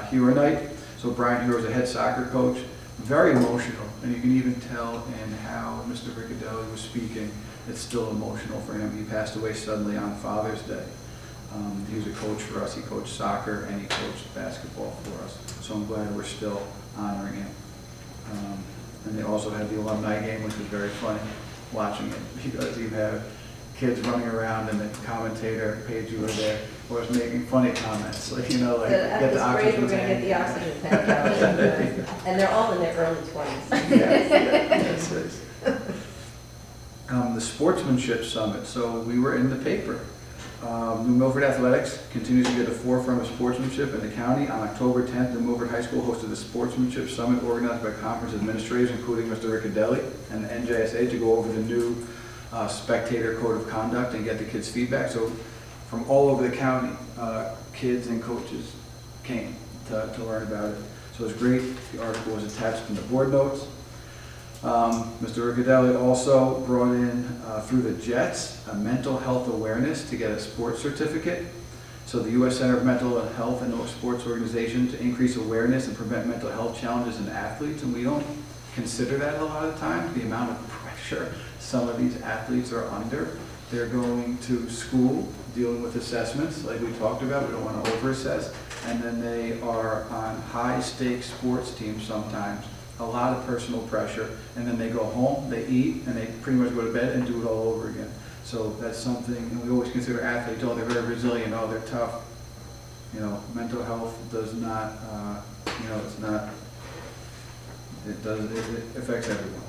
Hero night, so Brian Hero is a head soccer coach, very emotional, and you can even tell in how Mr. Riccadelli was speaking, it's still emotional for him. He passed away suddenly on Father's Day. He was a coach for us. He coached soccer and he coached basketball for us. So I'm glad we're still honoring him. And they also had the alumni game, which was very funny watching it, because you have kids running around and the commentator, Paige, you were there, was making funny comments, get the oxygen We're going to get the oxygen tank out. And they're all in their early 20s. Yes. The Sportsmanship Summit. So we were in the paper. New Milford Athletics continues to be at the forefront of sportsmanship in the county. On October 10th, New Milford High School hosted the Sportsmanship Summit organized by conference administrators, including Mr. Riccadelli and the NJSA, to go over the new spectator code of conduct and get the kids' feedback. So from all over the county, kids and coaches came to learn about it. So it was great. The article was attached in the board notes. Mr. Riccadelli also brought in, through the Jets, a mental health awareness to get a sports certificate. So the U.S. Center of Mental Health and Sports Organization to increase awareness and prevent mental health challenges in athletes, and we don't consider that a lot of times, the amount of pressure some of these athletes are under. They're going to school, dealing with assessments, like we talked about, we don't want to over-assess, and then they are on high-stakes sports teams sometimes, a lot of personal pressure, and then they go home, they eat, and they pretty much go to bed and do it all over again. So that's something, and we always consider athletes, they're very resilient, they're tough. Mental health does not, it affects everyone.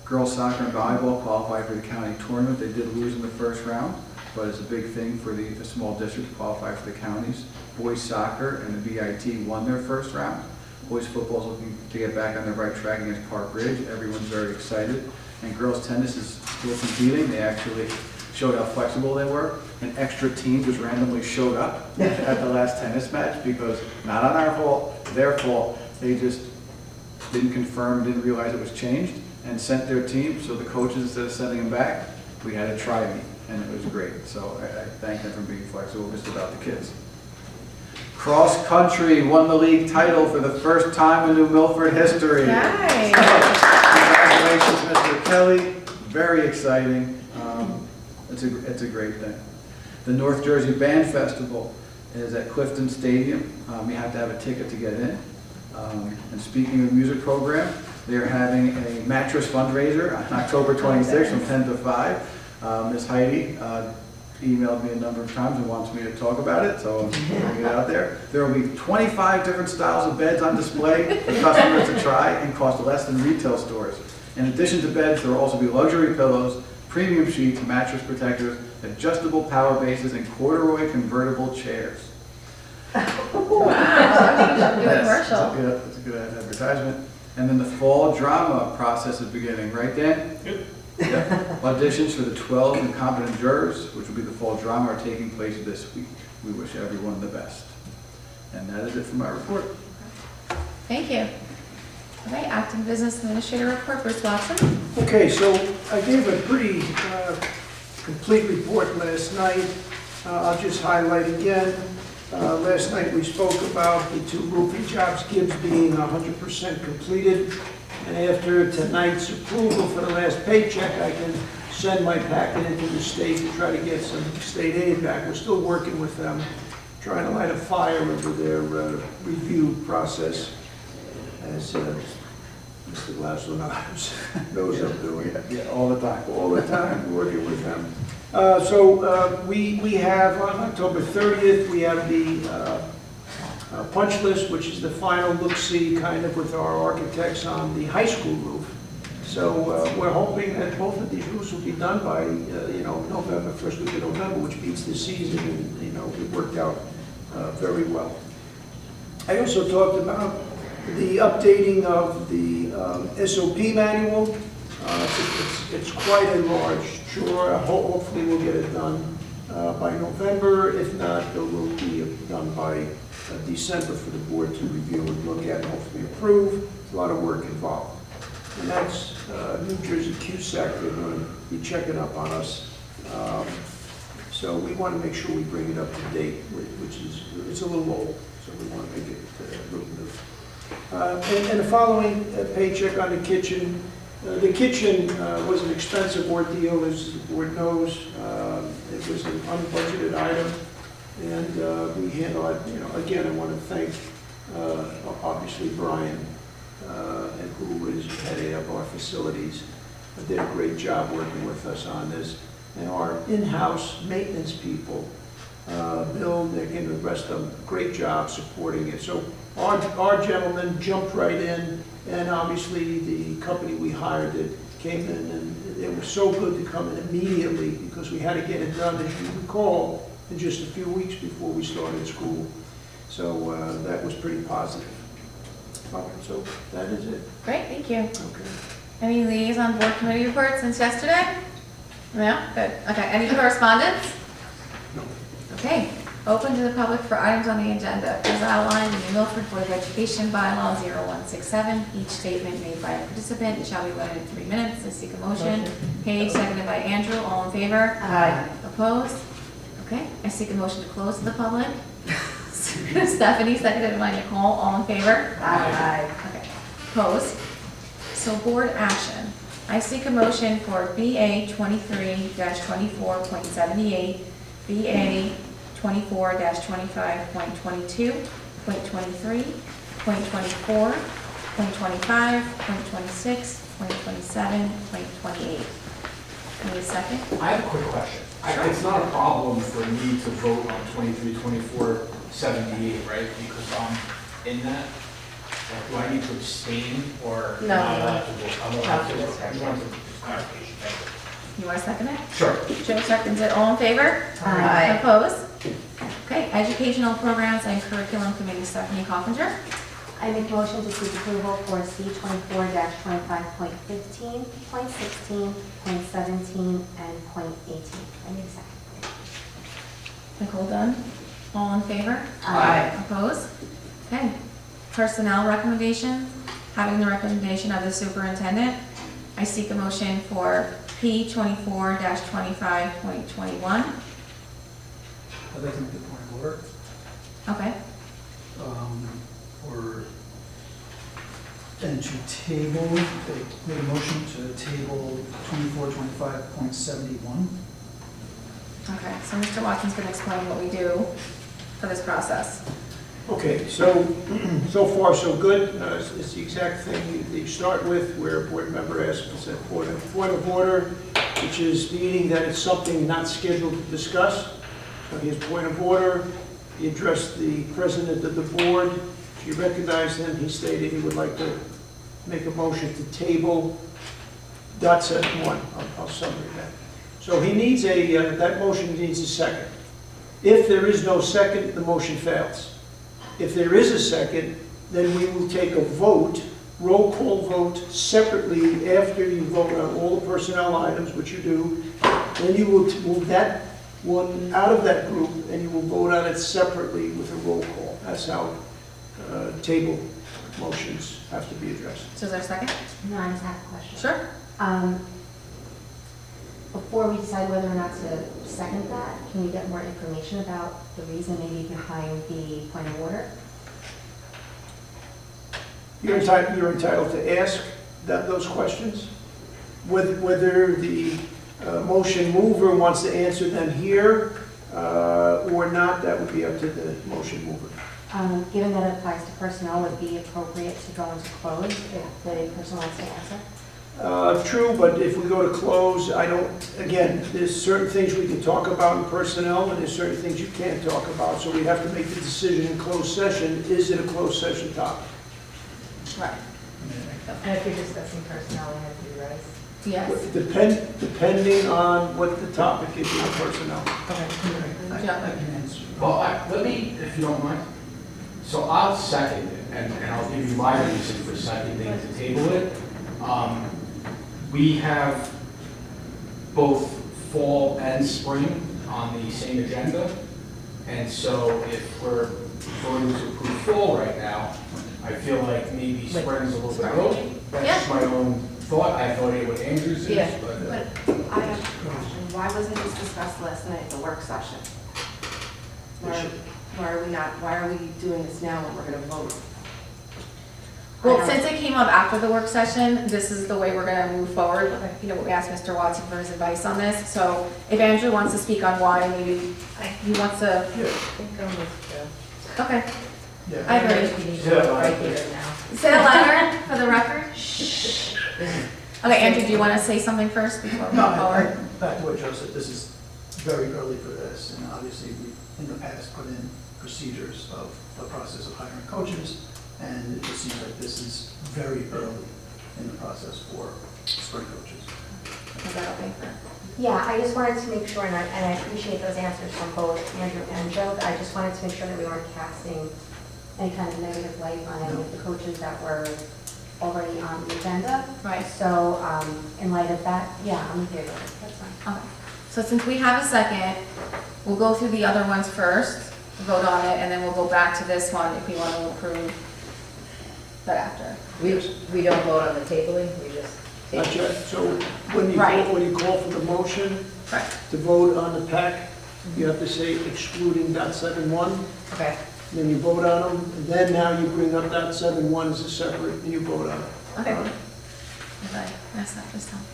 Girls soccer and volleyball qualified for the county tournament. They did lose in the first round, but it's a big thing for the small district to qualify for the counties. Boys soccer and the BIT won their first round. Boys football is looking to get back on the right track against Park Ridge. Everyone's very excited. And girls tennis is still competing. They actually showed how flexible they were. An extra team just randomly showed up at the last tennis match because, not on our fault, their fault, they didn't confirm, didn't realize it was changed, and sent their team. So the coaches, instead of sending them back, we had a try meet, and it was great. So I thank them for being flexible just about the kids. Cross country won the league title for the first time in New Milford history. Nice. Congratulations, Mr. Kelly. Very exciting. It's a great thing. The North Jersey Band Festival is at Clifton Stadium. You have to have a ticket to get in. And speaking of music program, they're having a mattress fundraiser on October 26th from 10 to 5. Miss Heidi emailed me a number of times and wants me to talk about it, so I'm putting it out there. There will be 25 different styles of beds on display for customers to try and cost less than retail stores. In addition to beds, there will also be luxury pillows, premium sheets, mattress protectors, adjustable power bases, and corduroy convertible chairs. Wow, do a Yes, commercial. that's a good advertisement. And then the fall drama process is beginning, right, Dan? Yep. Yep. Auditions for the 12 incompetent jurors, which will be the fall drama, are taking place this week. We wish everyone the best. And that is it for my report. Thank you. Okay, acting business administrator report, Bruce Watson. Okay, so I gave a pretty complete report last night. I'll just highlight again. Last night we spoke about the 2 roofing jobs, Gibbs being 100% completed. And after tonight's approval for the last paycheck, I can send my packet into the state to try to get some state aid back. We're still working with them, trying to light a fire over their review process, as Mr. Glasgow knows I'm doing. Yeah, all the time. All the time, working with them. So we have, on October 30th, we have the punch list, which is the final look-see kind of with our architects on the high school roof. So we're hoping that both of these roofs will be done by, November, first week of November, which beats the season, and, it worked out very well. I also talked about the updating of the SOP manual. It's quite a large chore. Hopefully we'll get it done by November. If not, it will be done by December for the board to review and look at and hopefully approve. There's a lot of work involved. And that's New Jersey QSEC. They're going to be checking up on us. So we want to make sure we bring it up to date, which is, it's a little old. So we want to make it a little new. And the following paycheck on the kitchen. The kitchen was an expensive ordeal, as the board knows. It was an unbudgeted item, and we handled it. Again, I want to thank, obviously, Brian, and who is heading up our facilities. Did a great job working with us on this. And our in-house maintenance people, Bill, Nick, and the rest of them, great job supporting it. So our gentleman jumped right in, and obviously the company we hired that came in, and it was so good to come in immediately because we had to get it done, as you recall, in just a few weeks before we started school. So that was pretty positive. So that is it. Great, thank you. Okay. Any liaison board committee reports since yesterday? No? Good. Okay, any correspondence? No. Okay, open to the public for items on the agenda. As outlined in the Milford Board of Education bylaw 0167, each statement made by a participant shall be limited to 3 minutes. I seek a motion. Paige, seconded by Andrew. All in favor? Aye. Opposed? Okay, I seek a motion to close to the public. Stephanie, seconded by Nicole. All in favor? Aye. Okay, opposed? So board action. I seek a motion for BA 23-24.78, BA 24-25.22, .23, .24, .25, .26, .27, .28. Need a second? I have a quick question. It's not a problem for me to vote on 23, 24, 78, right? Because I'm in that. Like, do I need to abstain or No. not allowed to vote? I'm allowed to No, vote. I just wanted to clarification. Thank You want to second it? you. Sure. Joe seconds it. All in favor? Aye. Opposed? Okay, educational programs and curriculum committee, Stephanie Coffinger. I make a motion to seek approval for C24-25.15, .16, .17, and .18. I need a second. Nicole Dunn. All in favor? Aye. Opposed? Okay. Personnel recommendations. Having the recommendation of the superintendent, I seek a motion for P 24-25.21. I'd like to make a point of order. Okay, And to table, they made a motion to table 2425.71. okay, so Mr. Watson's gonna explain what we do for this process. Okay, so far so good. It's the exact thing you start with, where a board member asks, it's a point of order, which is meaning that it's something not scheduled to discuss. So he has point of order. He addressed the president of the board. She recognized him. He stated he would like to make a motion to table .71. I'll summary that. So he needs that motion needs a second. If there is no second, the motion fails. If there is a second, then we will take a vote, roll call vote separately after you vote on all the personnel items, which you do. Then you will move that one out of that group, and you will vote on it separately with a roll call. That's how table motions have to be addressed. So is there a second? No, I just have a question. Sure. Before we decide whether or not to second that, can we get more information about the reason maybe behind the point of order? You're entitled to ask those questions. Whether the motion mover wants to answer them here or not, that would be up to the motion mover. Given that it applies to personnel, would it be appropriate to go into close if the person wants to answer? True, but if we go to close, again, there's certain things we can talk about in personnel, and there's certain things you can't talk about, so we have to make the decision in closed session. Is it a closed session topic? Right. And if you're discussing personnel, we have to be right. Yes. Depending on what the topic is in personnel. I can answer. Well, let me, if you don't mind. So I'll second it, and I'll give you my reason for seconding to table it. We have both fall and spring on the same agenda, and so if we're voting to approve fall right now, I feel like maybe spring's a little bit early. That's just my own thought. I have no idea what Andrew's is, Yeah. but. But I have a question. Why wasn't this discussed last night at the work session? Why are we doing this now when we're going to vote? Well, since it came up after the work session, this is the way we're gonna move forward. You know, we asked Mr. Watson for his advice on this, so if Andrew wants to speak on why, maybe he wants to, I think I'm with Joe. okay. Yeah. I agree. We need to vote right here now. Say it louder for the record. Shh. Okay, Andrew, do you wanna say something first before we No, move forward? back to what Joe said, this is very early for this, and obviously we, in the past, put in procedures of the process of hiring coaches, and it just seems like this is very early in the process for spring coaches. Is that okay? Yeah, I just wanted to make sure, and I appreciate those answers from both Andrew and Joe. I just wanted to make sure that we weren't casting any kind of negative light on any of the coaches that were already on the agenda. Right. So in light of that, yeah, I'm in favor of it. That's fine. Okay, so since we have a second, we'll go through the other ones first, vote on it, and then we'll go back to this one if we want to approve that after. We don't vote on the tabling, we just Not table. yet. So when you call for the motion Right. to vote on the PAC, you have to say excluding .71. Okay. Then you vote on them, and then now you bring up .71 as a separate, and you vote on it. Okay. If I mess up this time.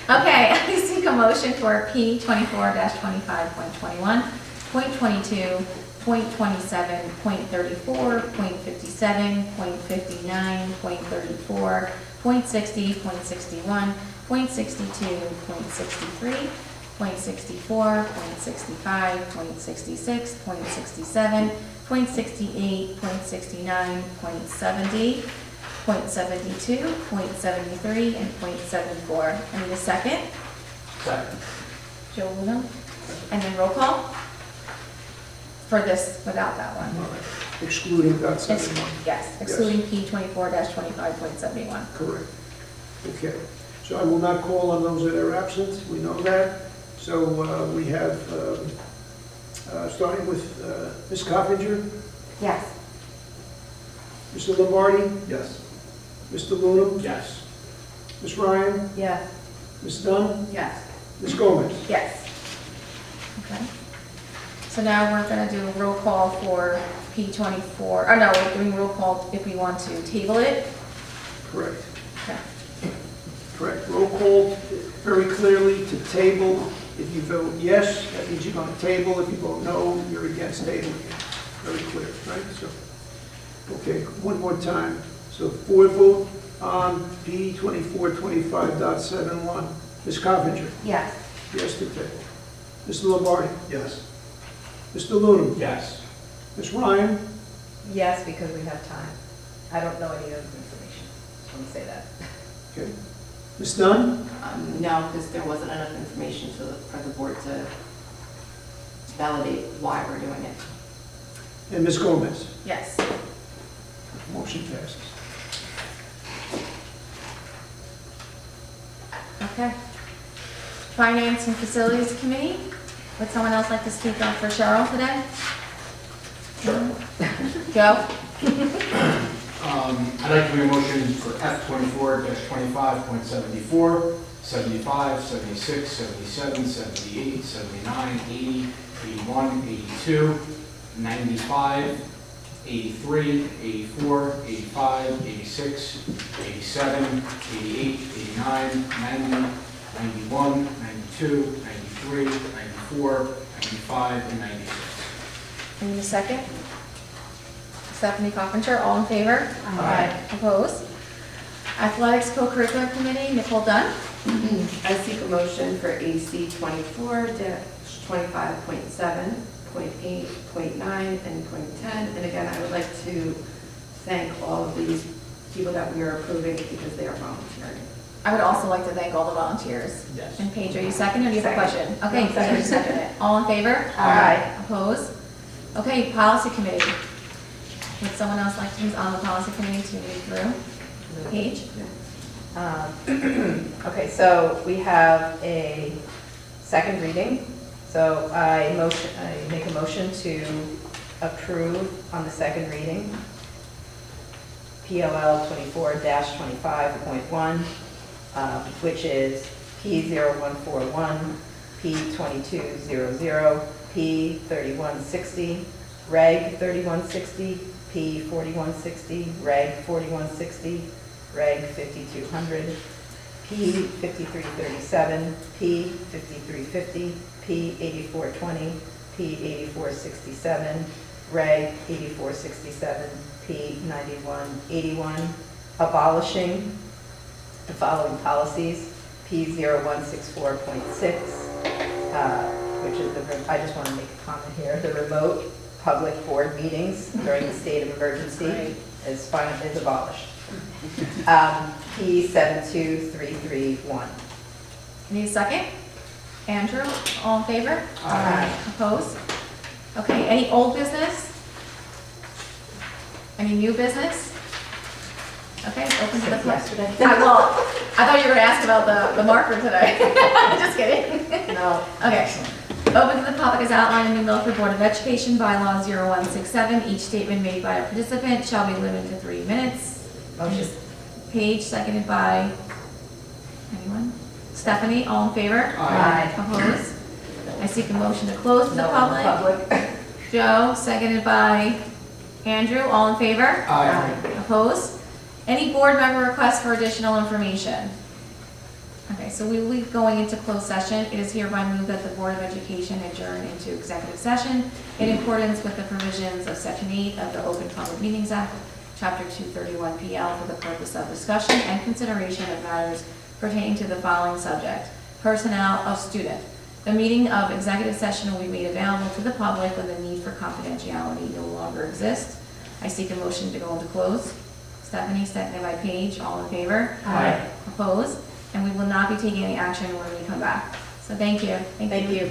Okay, I seek a motion for P 24-25.21, .22, .27, .34, .57, .59, .34, .60, .61, .62, .63, .64, .65, .66, .67, .68, .69, .70, .72, .73, and .74. I need a second. Second. Joe Luna. And then roll call for this without that one. Excluding .71. Yes, excluding P 24-25.71. Correct. Okay. So I will not call on those that are absent. We know that. So we have, starting with Ms. Coffinger, Yes. Mr. Lombardi, Yes. Mr. Luna? Yes. Ms. Ryan? Yes. Ms. Dunn? Yes. Ms. Gomez? Yes. Okay. So now we're gonna do a roll call for P24, or no, we're doing roll call if we want to table it. Correct. Okay. Correct. Roll call very clearly to table. If you vote yes, that means you're going to table. If you vote no, you're against tabling. Very clear, right? So, okay, one more time. So 4 vote on P2425.71. Ms. Coffinger? Yes. Yes to table. Mr. Lombardi? Yes. Mr. Luna? Yes. Ms. Ryan? Yes, because we have time. I don't know any other information. Just want to say that. Okay. Ms. Dunn? No, because there wasn't enough information for the board to validate why we're doing it. And Ms. Gomez? Yes. Motion passes. Okay. Finance and Facilities Committee. Would someone else like to speak up for Cheryl today? Joe? I'd like to make a motion for F24-25.74, 75, 76, 77, 78, 79, 80, 81, 82, 95, 83, 84, 85, 86, 87, 88, 89, 90, 91, 92, 93, 94, 95, and 96. I need a second. Stephanie Coffinger, all in favor? Aye. Opposed? Athletics Co-Curricular Committee, Nicole Dunn. I seek a motion for AC 24-25.7, .8, .9, and .10. And again, I would like to thank all of these people that we are approving because they are volunteering. I would also like to thank all the volunteers. Yes. And Paige, are you second or do you have a Second. question? Okay, Paige, you second it. All in favor? Aye. Opposed? Okay, Policy Committee. Would someone else like to be on the Policy Committee to move through? Paige? Okay, so we have a second reading. So I make a motion to approve on the second reading POL 24-25.1, which is P0141, P2200, P3160, Reg 3160, P4160, Reg 4160, Reg 5200, P5337, P5350, P8420, P8467, Reg 8467, P9181, abolishing the following policies, P0164.6, which is I just want to make a comment here, the remote public board meetings during the state of emergency is abolished. P72331. Need a second? Andrew, all in favor? Aye. Opposed? Okay, any old business? Any new business? Okay, open to the public. Yesterday. I thought you were gonna ask about the marker today. Just kidding. No. Okay. Open to the public is outlined in the Milford Board of Education bylaw 0167. Each statement made by a participant shall be limited to 3 minutes. Motion. Paige, seconded by anyone? Stephanie, all in favor? Aye. Opposed? I seek a motion to close to the No public. Joe, seconded by Andrew, all in favor? Aye. Opposed? Any board member requests for additional information? Okay, so we will be going into closed session. It is hereby moved that the Board of Education adjourn into executive session in accordance with the provisions of Section 8 of the Open Public Meetings Act, Chapter 231 PL, for the purpose of discussion and consideration of matters pertaining to the following subject: personnel of student. The meeting of executive session will be made available to the public when the need for confidentiality no longer exists. I seek a motion to go into close. Stephanie, seconded by Paige, all in favor? Aye. Opposed? And we will not be taking any action when we come back. So thank you. Thank you.